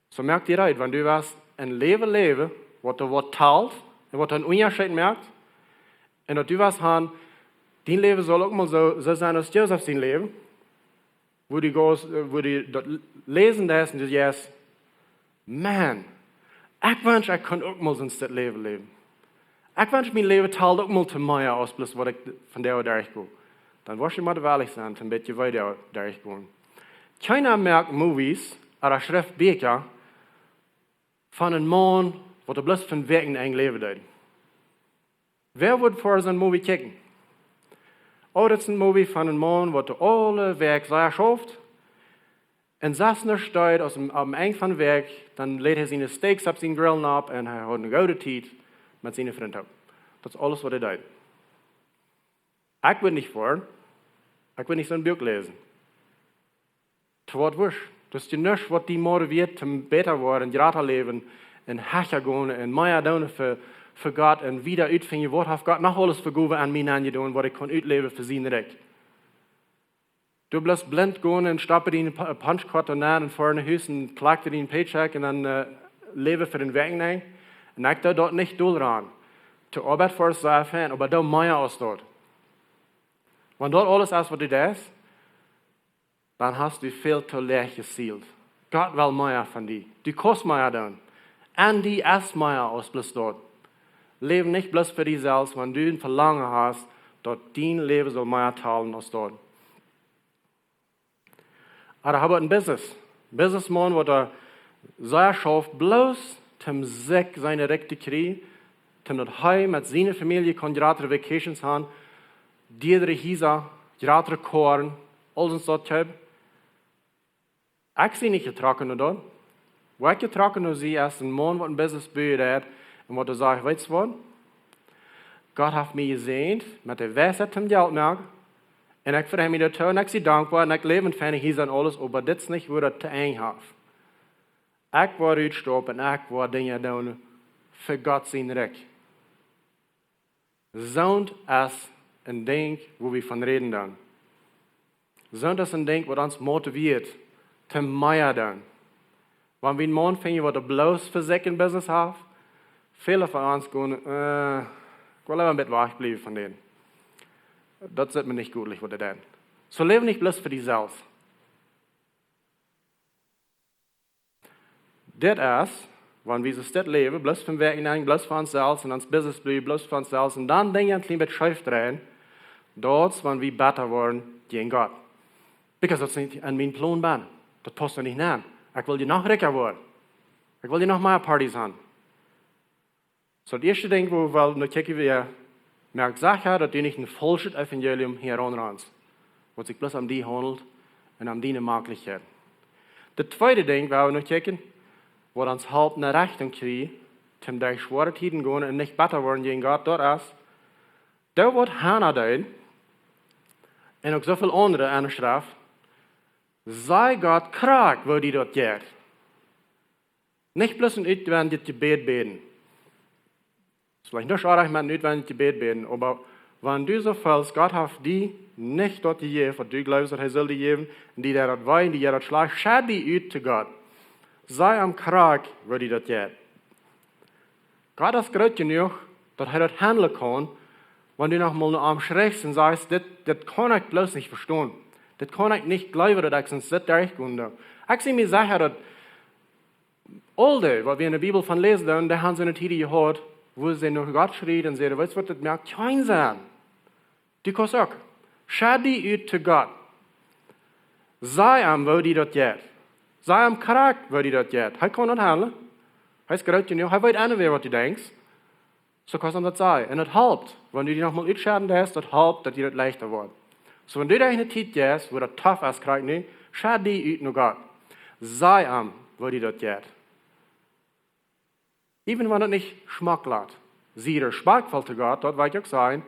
Zo merkt je uit, wanneer du was een leven, wat er wordt taalt, en wat er een onderscheid merkt, en dat du was aan, die leven zal ook maar zo zijn als Jozef zijn leven, wo die dat lezen is en je zegt, man, ik wens ik kon ook maar zo'n stuk leven. Ik wens mijn leven taalt ook maar te mij als plus wat ik van daar daar go. Dan was je maar welig zijn, een beetje verder daar gaan. Keiner merkt movies, oder schriftbücher, van een man, wat er bloß van werken in leven deed. Wer wordt voor zo'n movie kijken? Oh, dat is een movie van een man, wat de alle werk zelf schafft. En zelfs nog staat, als hij am eind van werk, dan lädt hij zijn steaks op zijn grill op en hij houdt een goede tijd met zijn vriend op. Dat is alles wat hij doet. Ik wil niet voor, ik wil niet zo'n boek lezen. Het wordt worse. Dus je niets wat die motiveert om beter worden, grater leven, en harder gaan, en meer doen voor God, en wieder uitvinden, wat heeft God nog alles vergeven aan mij aangedaan, wat ik kan uitleven voor zijn rijk. Du bloß blind gaan en stappen in een punchkort naar en voor een huis en klaagte die een paycheck en dan leven voor den werk nemen. En ik doe dat niet doel aan. Te arbeid voor zelf heen, maar dat meer als dat. Want dat alles is wat du doet, dan hast du veel te leer gezield. God wil meer van die. Du kost meer doen. En die is meer als bloß dat. Leef niet bloß voor jezelf, want du een verlangen hast, dat dien leven zal meer talen als dat. Aber habe ein Businessman, wo der sehr schafft, bloß zum sich seine Rechte kriegen, zum das Heim mit seiner Familie kann gratis Vacations haben, diedere Hisa, gratis Korn, alles so typ. Ich sehe nicht getrocknet dort. Wo ich getrocknet sehe, ist ein Mann, der ein Business hat, und wo er sagt, weißt du was? Gott hat mich gesehen, mit der Weisheit zum Geldmerk, en ik verheim me dat en ik zie dankbaar en ik leef en fijn hier zijn alles, maar dit is niet wat het te eng heeft. Ik word uitgestopt en ik word dingen doen voor God zijn rijk. Zo'n is een ding waar we van reden doen. Zo'n is een ding wat ons motiveert te meer doen. Want we een man vinden wat er bloos voor zich in business heeft, vele van ons gaan, ik wil even een beetje wegblijven van denen. Dat zit me niet goed, wat er dan. Zo leven niet bloß voor jezelf. Dit is, wanneer we zo leven, bloß van werken, bloß van onszelf, en ons business blijven, bloß van onszelf, en dan denk je een klein beetje schuif draaien, Dort, wann wir besser worden gegen Gott. Because das nicht an meinem Plan bin. Das passt nicht nach. Ich will dir noch reicher werden. Ich will dir noch mehr Partys haben. So, das erste Ding, wo wir noch kijken, wir merkt sicher, dass du nicht ein falsches Evangelium hier anrennst. Wo sich bloß um die handelt und um die Möglichkeit. Das zweite Ding, wo wir noch kijken, wo uns halt eine Richtung kriegen, zum durch schwere Tiden gehen und nicht besser werden gegen Gott, dort ist, da wird Hannah dein, und auch so viele andere an der Strafe, sei Gott krank, wo die dort geht. Nicht bloß ein utwendiges Gebet beten. Es ist vielleicht nicht schwierig mit einem utwendiges Gebet beten, aber wenn du so fühlst, Gott hat die nicht dort gegeben, was du glaubst, dass er soll die geben, und die das weinen, die das schlagen, schau die ut zu Gott. Sei am krank, wo die dort geht. Gott ist groß genug, dass er das handeln kann, wenn du noch mal am schreckst und sagst, das kann ich bloß nicht verstehen. Das kann ich nicht glauben, dass ich sonst das durchgehen darf. Ich sehe mir sicher, dass all die, was wir in der Bibel von lesen, die haben so eine Zeit gehört, wo sie nach Gott schrien und sagen, weißt du was, das merkt kein sein. Du kannst auch. Schau die ut zu Gott. Sei am, wo die dort geht. Sei am krank, wo die dort geht. Er kann nicht handeln. Er ist groß genug. Er weiß nicht, was du denkst. So kannst du das sein. Und das hilft. Wenn du dich nochmal entscheiden lässt, das hilft, dass dir das leichter wird. So, wenn du da in eine Zeit gehst, wo das tough ist, schau die ut zu Gott. Sei am, wo die dort geht. Even wenn es nicht Geschmack hat. Sie der schmackvoll zu Gott, dort will ich auch sein,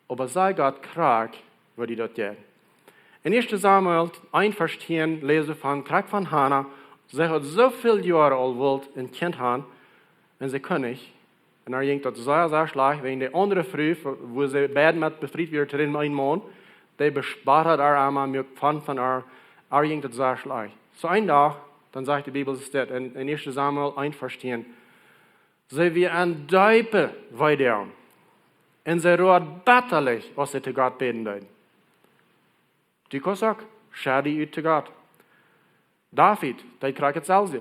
aber sei Gott krank, wo die dort geht. In 1. Samuel 1, Vers 10 lesen von Krieg von Hannah. Sie hat so viele Jahre alt ein Kind haben, und sie kann nicht. Und er ging das sehr, sehr schlecht, wegen der andere Früh, wo sie beide mit befreit wird in einem Monat, die bespart hat einmal mit von ging das sehr schlecht. So ein Tag, dann sagt die Bibel, steht in 1. Samuel 1, Vers 10, sie wie ein Däupe weiter. Und sie ruht bitterlich, was sie zu Gott beten würden. Du kannst auch, schau die ut zu Gott. David, der kriegt es selber.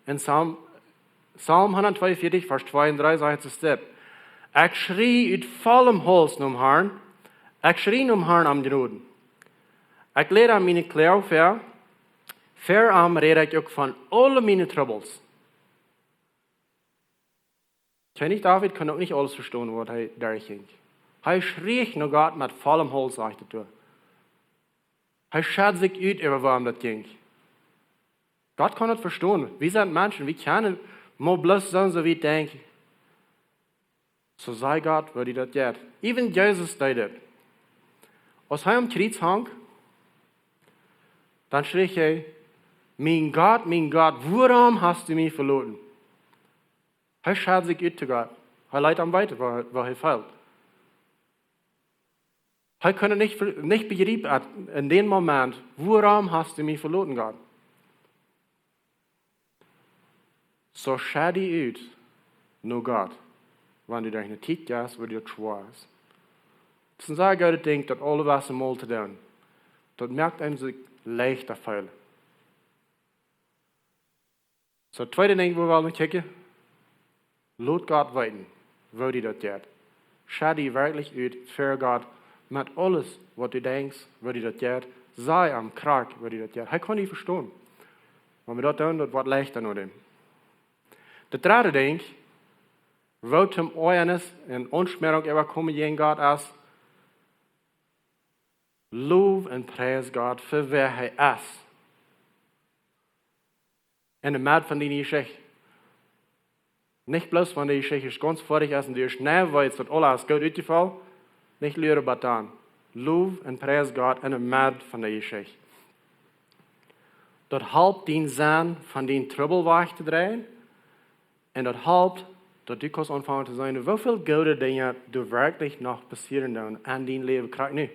In Psalm 142, Vers 2 und 3 sagt es dort, ich schrie ut vollem Hals zum Herrn, ich schrie zum Herrn am Droden. Ich lehre an meine Klau fair am rede ich auch von allen meinen Troubles. König David kann auch nicht alles verstehen, was er durchging. Er schrie nach Gott mit vollem Hals, sagt er. Er schaut sich ut über warum das ging. Gott kann das verstehen. Wir sind Menschen, wir können mal bloß sein, so wie ich denke. So sei Gott, wo die das geht. Even Jesus did das. Als er am Kreuz hang, dann schrie er, mein Gott, warum hast du mich verloren? Er schaut sich ut zu Gott. Er leidet am weiter, wo er fällt. Er konnte nicht begreifen in dem Moment, warum hast du mich verloren, Gott? So schau die ut, nur Gott, wenn du durch eine Zeit gehst, wo dir schwer ist. Das ist ein sehr gutes Ding, das alle was einmal zu tun. Das merkt einem sich leichter fallen. So, das zweite Ding, wo wir noch kicken, lass Gott weiten, wo die das geht. Schau die wirklich ut für Gott, mit alles, was du denkst, wo die das geht. Sei am krank, wo die das geht. Er kann nicht verstehen. Wenn wir das tun, das wird leichter nur dem. Das dritte Ding, wo zum Euernis und Unschmerung überkommen gegen Gott ist, lob und preis Gott für wer er ist. In der Mitte von der Geschichte. Nicht bloß, wenn die Geschichte ganz fertig ist und du schnell weißt, dass alles gut ausgefallen ist, nicht lüren, aber dann. Lob und preis Gott in der Mitte von der Geschichte. Das hilft den Sinn von den Trouble wegzudrehen. Und das hilft, dass du kannst anfangen zu sagen, wie viele gute Dinge du wirklich noch passieren dann an dein Leben kriegst.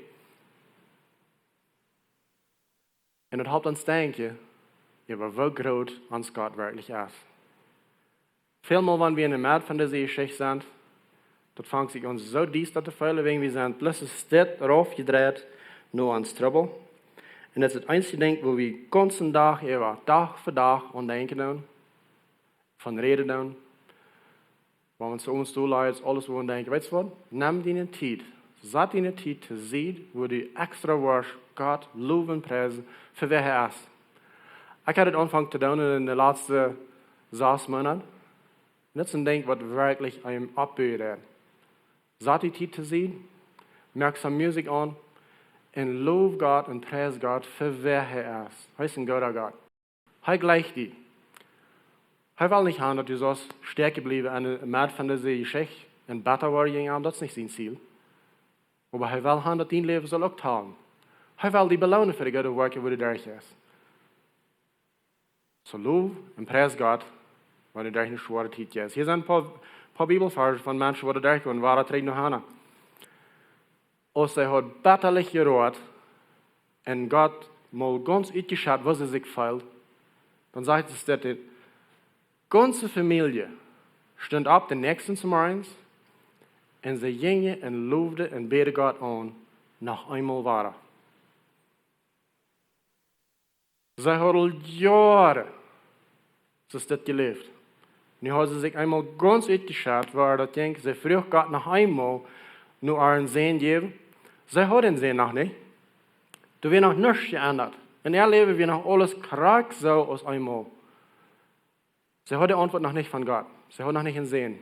Und das hilft uns denken, über wie groß uns Gott wirklich ist. Vielmal, wenn wir in der Mitte von dieser Geschichte sind, das fängt sich uns so dies zu fühlen, wegen wir sind bloß ein Stück darauf gedreht, nur ans Trouble. Und das ist das einzige Ding, wo wir den ganzen Tag, Tag für Tag an denken, von reden dann, wenn wir uns zu uns durchleiten, alles, wo wir denken, weißt du was, nimm dir eine Zeit, Zat in de tijd te zien, wo du extra warst, Gott loven, prijzen, voor wer hij is. Ik had het aangefangen te doen in de laatste 6 maanden. Dat is een ding wat werkelijk einem opbeuert. Zat die tijd te zien, merk zijn muziek aan en loof Gott en prijs Gott voor wer hij is. Hij is een guter Gott. Hij gleicht die. Hij wil niet gaan dat du zo sterk blijven en een maat van deze geschichte en beter worden, dat is niet zijn ziel. Maar hij wil gaan dat die leven zal ook talen. Hij wil die belonen voor de goede werken waar hij daar is. Zo loof en prijs God wanneer er een zware tijd is. Hier zijn een paar bibelversen van mensen waar daar komen, waar het nog aan. Als hij had betterlijk geroerd en God mal ganz uitgeschat, was zich feilt, dann sagt es, dass die ganze Familie stond op de nächsten morgens en ze gingen en loofden en beden God aan, nog eenmaal waren. Zij hadden al jaren zoals dit geleefd. Nu hadden ze zich eenmaal ganz uitgeschat, waar dat denk, ze vroeg God nog eenmaal nu een zin geven. Zij hadden zin nog niet. Er werd nog niets geändert. In ihr Leben wird noch alles krank so als einmal. Sie hat die Antwort noch nicht von Gott. Sie hat noch nicht gesehen.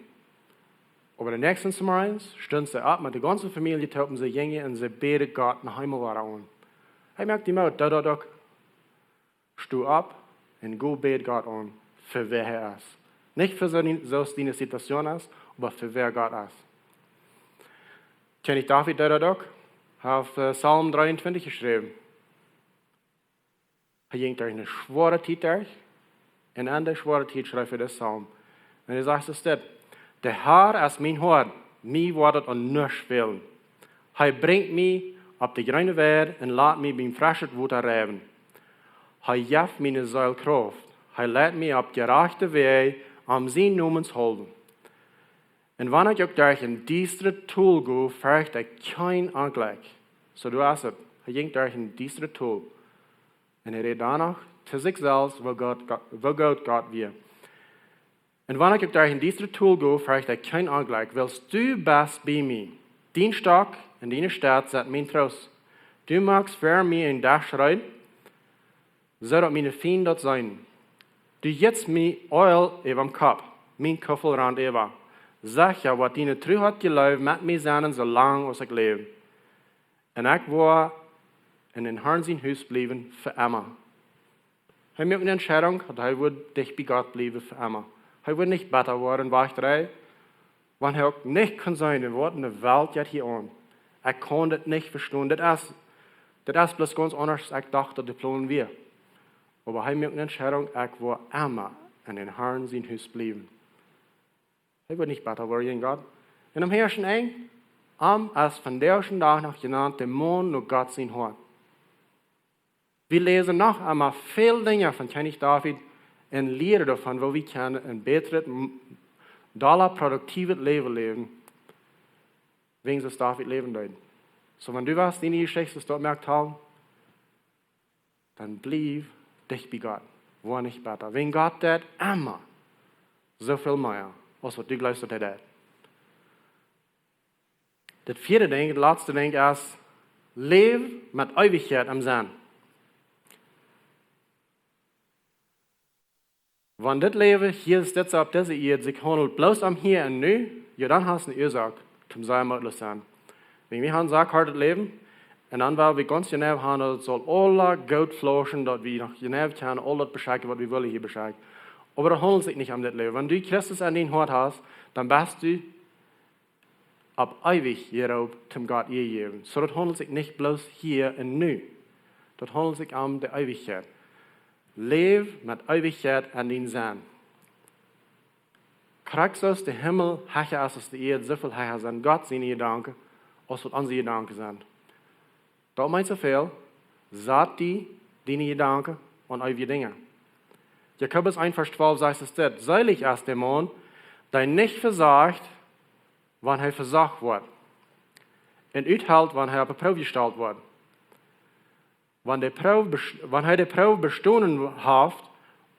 Aber den nächsten Morgens stund sie ab mit der ganzen Familie, taupen sie gingen und sie beten Gott noch einmal weiter an. Hij merkt die Maut, da. Stu ab und go bet Gott an, für wer er ist. Nicht für so die Situation ist, aber für wer Gott ist. König David, da, auf Psalm 23 geschrieben. Hij ging durch eine schwere Zeit durch. En aan de zware tijd schrijft hij de psalm. En hij zegt dus dit. De Heer is mijn Heer, mij wordt het aan niets fehlen. Hij brengt mij op de groene weg en laat mij bij frische water rijden. Hij geeft mij zijn kracht. Hij leidt mij op gerechte weg om zijn namens houden. En wanneer ik durch een diestere tool ga, vergt ik geen aanklag. Zo doe het. Hij ging durch een diestere tool. En hij reed daarna te zichzelf, wo Gott weer. En wanneer ik daar in deze tool ga, vraagt ik geen aanklag. Wilst du best bij mij? Dien stok en die stad zet mijn troost. Du magst voor mij een dag schrijven, zodat mijn vrienden dat zijn. Du jetzt mij oil over mijn kop, mijn koffelrand over. Zeg ja wat die trouw had geloofd met mij zijn zolang als ik leef. En ik wil in een Herrn zijn huis blijven voor immer. Hij maakt een entscheidung dat hij wil dicht bij God blijven voor immer. Hij wil niet beter worden, wachterij. Want hij ook niet kan zijn, er wordt in de wereld jetzt hier aan. Ik kan dit niet verstaan. Dit is bloß ganz anders, als ik dacht dat de plan weer. Maar hij maakt een entscheidung, ik wil immer in een Herrn zijn huis blijven. Hij wil niet beter worden in God. En am Herrschen eng, als van deze dag nog genannt, de Mond nur Gott zijn Hort. Wir lesen noch einmal viele Dinge von König David und leren davon, wo wir können ein besseres, produktives Leben leben, wegen das David leben deuten. So, wenn du was in die Geschichte dort merkt haben, dann blieb dich bei Gott. War nicht besser. Wenn Gott das immer so viel mehr, als was du glaubst, dass er das. Das vierte Ding, das letzte Ding ist, lebe mit Ewigkeit am Sinn. Wenn das Leben hier ist, jetzt auf dieser Erde, sich handelt bloß am Hier und Nu, ja, dann hast du eine Ursache, zum sein möglich sein. Wenn wir haben sagt, hartes Leben, und dann, weil wir ganz genau haben, das soll alle Geld fließen, dass wir nach genau können, all das beschreiben, was wir wollen hier beschreiben. Aber das handelt sich nicht um das Leben. Wenn du Christus an dein Hort hast, dann bist du ab ewig hierauf zum Gott gegeben. So, das handelt sich nicht bloß hier und Nu. Das handelt sich um die Ewigkeit. Leef met Ewigkeit an den Sinn. Krijg zoals de Himmel hecher als de Erde zoveel hecher zijn. Gott zijn Gedanken, als wat onze Gedanken zijn. Dat meint zoveel. Zat die Gedanken an ewige Dinge. Jakobus 1, Vers 12 sagt es dit. Selig ist der Mann, der nicht versagt, wann er versagt wird. Und uithält, wann er auf die Probe gestellt wird. Wann hij de Probe bestanden heeft,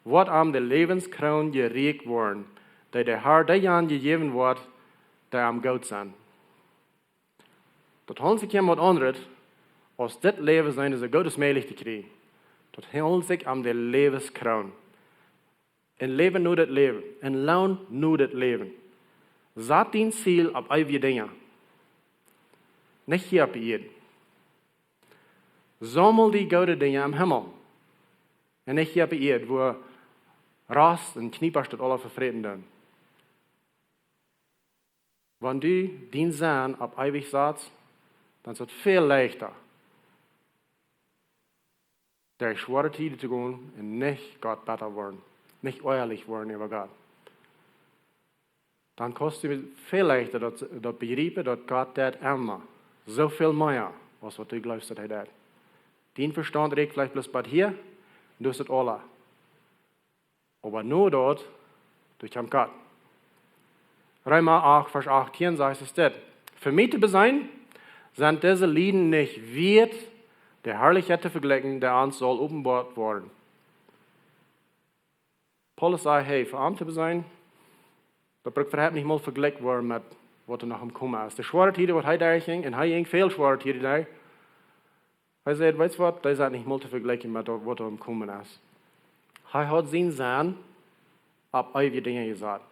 wordt hem de levenskroon gereikt worden, die de Herr dejaan gegeven wordt, die hem goed zijn. Dat holen sich jemand anderes, aus dit leven zijn ze goed als mogelijk te krijgen. Dat holen zich aan de levenskroon. En leven nu dat leven. En loon nu dat leven. Zet die ziel op eeuwige dingen. Niet hier op aarde. Sammel die goede dingen im Himmel. En niet hier op aarde, wo Rast en kniepers dat alle vervreten doen. Wanneer du dien zijn op eeuwig zet, dan is het veel leichter. Der schwere Tiden zu gehen und nicht Gott besser worden. Nicht ehrlich worden über Gott. Dann kostet es viel leichter, dass begreifen, dass Gott das immer so viel mehr, als was du glaubst, dass er das. Den Verstand regt vielleicht bloß bei hier, und du hast es alle. Aber nur dort, durch den Gott. Römer 8, Vers 18 sagt es das. Für mich zu sein, sind diese Lieden nicht wert, der Herrlichkeit zu vergleichen, der uns soll offenbart worden. Paulus sagt, hey, für Amt zu sein, dat braucht verheft nicht mal verglichen worden mit, was nach ihm gekommen ist. Der schwere Titel, was er da ging, und er ging viel schwere Titel da. Er sagt, weißt du was, das ist nicht mal zu vergleichen mit, was ihm gekommen ist. Er hat sein Sein auf ewige Dinge gesagt.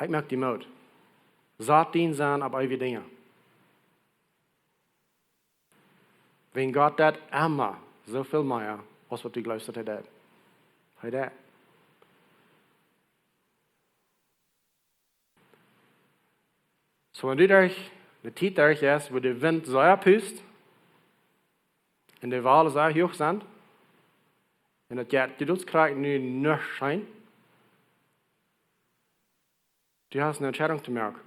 Ich merke die Mut. Sagt den Sein auf ewige Dinge. Wenn Gott das immer so viel mehr, als was du glaubst, dass er das. Er das. So, wenn du durch die Zeit durch ist, wo der Wind so abhüst, und die Wale so hoch sind, und das Geduldskreis nu nicht scheint, du hast eine Entscheidung zu merken.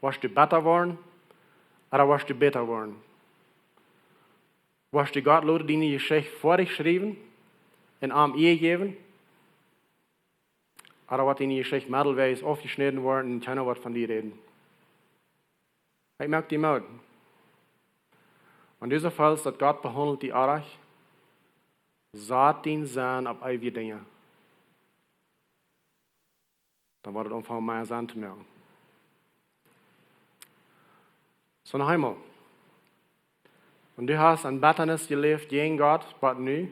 Willst du besser werden, oder willst du besser werden? Willst du Gott lassen, die Geschichte vor dich schreiben, in arm Ehe geben? Oder wird die Geschichte mittelweise aufgeschnitten worden und keiner wird von dir reden? Ich merke die Mut. Und dieser Fall ist, dass Gott behandelt die Arach, sagt den Sein auf ewige Dinge. Dann wird es einfach mehr Sein zu merken. So noch einmal. Und du hast ein Betternis gelebt gegen Gott, was nu?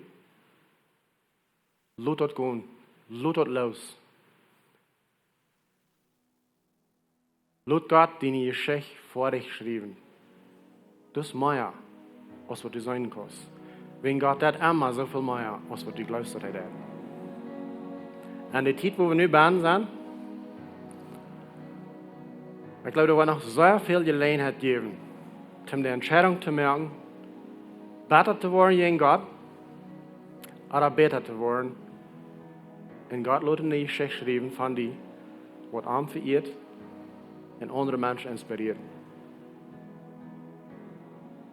Lass das gehen. Lass das los. Lass Gott deine Geschichte vor dich schreiben. Das ist mehr, als was du sein kannst. Wenn Gott das immer so viel mehr, als was du glaubst, dass er das. Und die Zeit, wo wir nu sind, ich glaube, da wird noch sehr viel Gelegenheit geben, um die Entscheidung zu merken, besser zu werden gegen Gott, oder besser zu werden. Und Gott lässt in die Geschichte schreiben von die, was arm verirrt und andere Menschen inspiriert.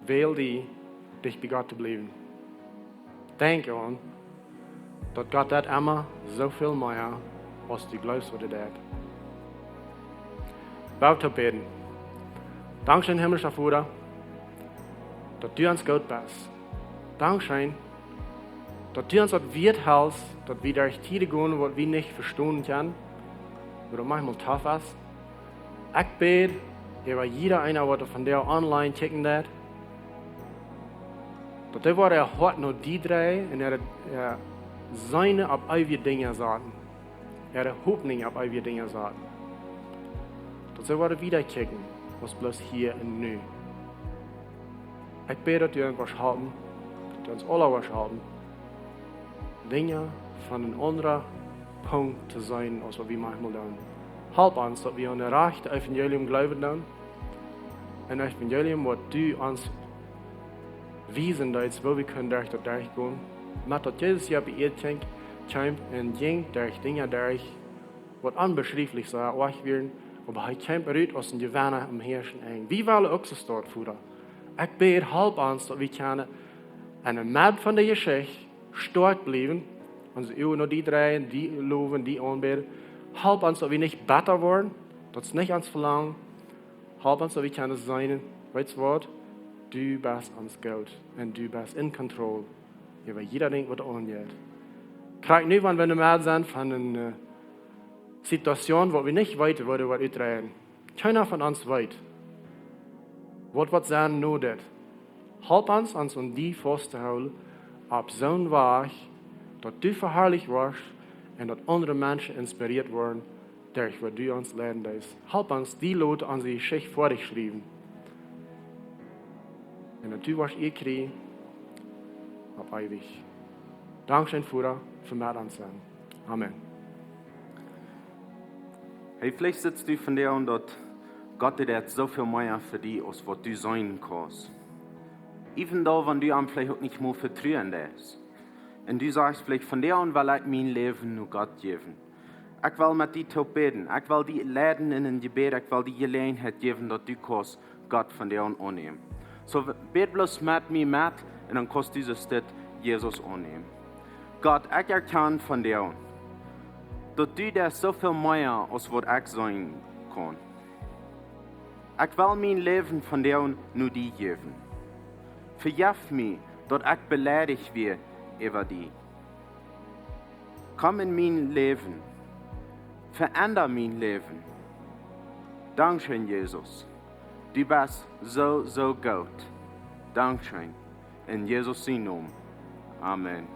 Wähl die, dich bei Gott zu bleiben. Denk an, dass Gott das immer so viel mehr, als du glaubst, was er das. Baut zu beten. Dankeschön, himmlischer Vater, dass du uns gut bist. Dankeschön, dass du uns das Wert hältst, dass wir durch Tiere gehen, was wir nicht verstehen können, wo du manchmal tough ist. Ich bete, über jeder einer, der von dir online checken wird, dass der war er hat nur die drei und er seine auf ewige Dinge sagen. Er Hoffnung auf ewige Dinge sagen. Dass er wieder checken, was bloß hier und nu. Ich bete, dass wir uns was haben, dass wir uns alle was haben. Dinge von einem anderen Punkt zu sein, als wir manchmal tun. Help uns, dass wir an das rechte Evangelium glauben tun. Ein Evangelium, was du uns wiesen willst, wo wir können durch das durchgehen. Mit dass Jesus ja bei ihr kommt und ging durch Dinge durch, was unbeschreiblich sei, euch werden, aber er kommt raus aus dem Gewinner am Herrschen ein. Wie wollen auch so dort, Vater? Ich bete, help uns, dass wir können an der Mitte von der Geschichte stark bleiben. Und nur die drei, die loben, die anbeten. Help uns, dass wir nicht besser werden, dass es nicht uns verlangen. Help uns, dass wir können sein, weißt du was? Du bist uns gut und du bist in Kontrolle über jeder Ding, was angeht. Krieg nicht, wenn wir mal sind von einer Situation, wo wir nicht weiter wollen, was wir drehen. Keiner von uns weiß, was sein nur das. Help uns um die festzuhalten, auf so einen Weg, dass du verherrlicht wirst und dass andere Menschen inspiriert werden, durch was du uns lernen lässt. Help uns, die Leute an die Geschichte vor dich schreiben. Und dass du was ihr kriegst, auf ewig. Dankeschön, Vater, für mehr anzuhören. Amen. Hey, vielleicht sitzt du von der und dort, Gott hat so viel mehr für dich, als was du sein kannst. Even da, wenn du am vielleicht auch nicht mehr vertrauen lässt. Und du sagst vielleicht, von der an will ich mein Leben nur Gott geben. Ich will mit dir beten. Ich will die leiden in ein Gebet. Ich will die Gelegenheit geben, dass du kannst Gott von der an annehmen. So, bet bloß mit mir mit, und dann kannst du dieses Stadt Jesus annehmen. Gott, ich erkenne von der an, dass du das so viel mehr, als was ich sein kann. Ich will mein Leben von der an nur dir geben. Vergib mich, dass ich beleidigt werde über dich. Komm in mein Leben. Veränder mein Leben. Dankeschön, Jesus. Du bist so gut. Dankeschön. In Jesus' Namen. Amen.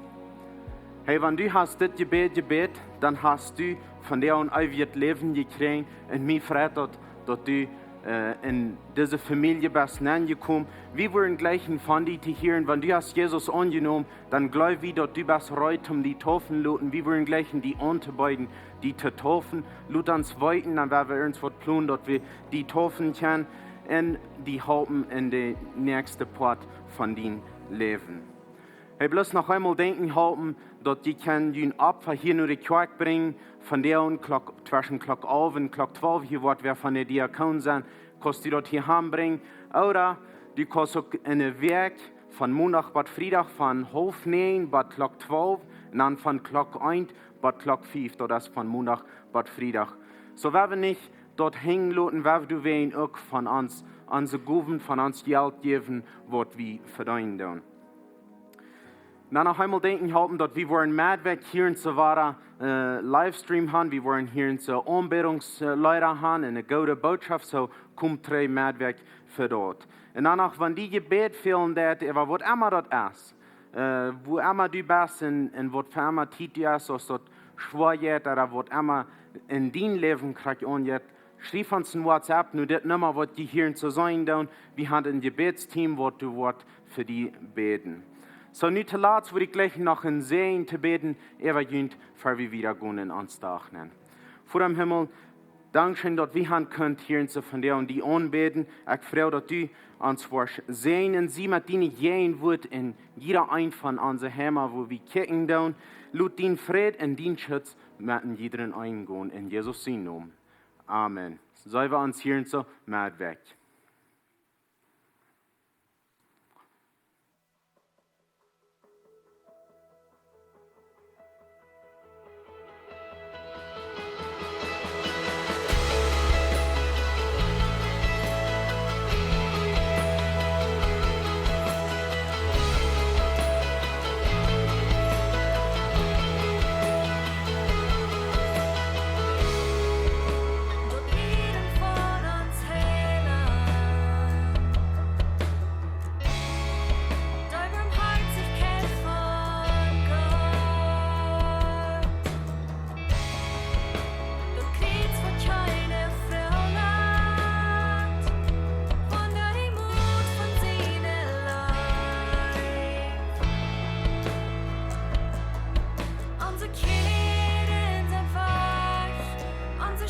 Hey, wenn du hast das Gebet, dann hast du von der an ewiges Leben gekriegt und mir freut, dass du in diese Familie bist hineingekommen. Wir wollen gleich von dir zu hören, wenn du hast Jesus angenommen, dann glaube ich, dass du bist heute um die Taufen luten. Wir wollen gleich die anzubeiden, die zu taufen. Lut uns weiten, dann werden wir uns was tun, dass wir die taufen können und die Haupen in den nächsten Part von deinem Leben. Hey, bloß noch einmal denken halten, dass die können den Opfer hier nur die Kirche bringen, von der und zwischen Klock 11 und Klock 12, hier wird wer von der Diakon sein, kannst du dort hier bringen. Oder du kannst auch in der Werk von Montag bis Freitag von Hof 9 bis Klock 12 und dann von Klock 1 bis Klock 5, das ist von Montag bis Freitag. So werden wir nicht dort hängen lassen, werden du wen auch von uns, unsere Guben, von uns Geld geben, was wir verdienen. Dann noch einmal denken halten, dass wir wollen Madweg hier in Savara Livestream haben, wir wollen hier in so Anbetungsleiter haben, eine gute Botschaft, so kommt drei Madweg für dort. Und dann auch, wenn die Gebet fehlen, über was immer das ist, wo immer du bist und was für immer Tiet ist, was dort schwer geht, oder was immer in dein Leben kriegt angeht, schreib uns ein WhatsApp, nur das Nummer, was die hier in so sein tun, wir haben ein Gebetsteam, was du für die beten. So, nicht zu laat, würde ich gleich noch in Sehen zu beten, aber jünd, für wir wieder gehen ans Tag nennen. Vor dem Himmel, Dankeschön, dass wir haben könnt hier so von dir und die anbeten. Ich freue, dass du uns sehen und sie mit denen gehen wird in jeder ein von unseren Hämmer, wo wir kicken down. Lut den Fried und den Schutz mit jedem eingehen. In Jesus' Namen. Amen. Sollen wir uns hier so mit weg. Onze keren zijn vaag, onze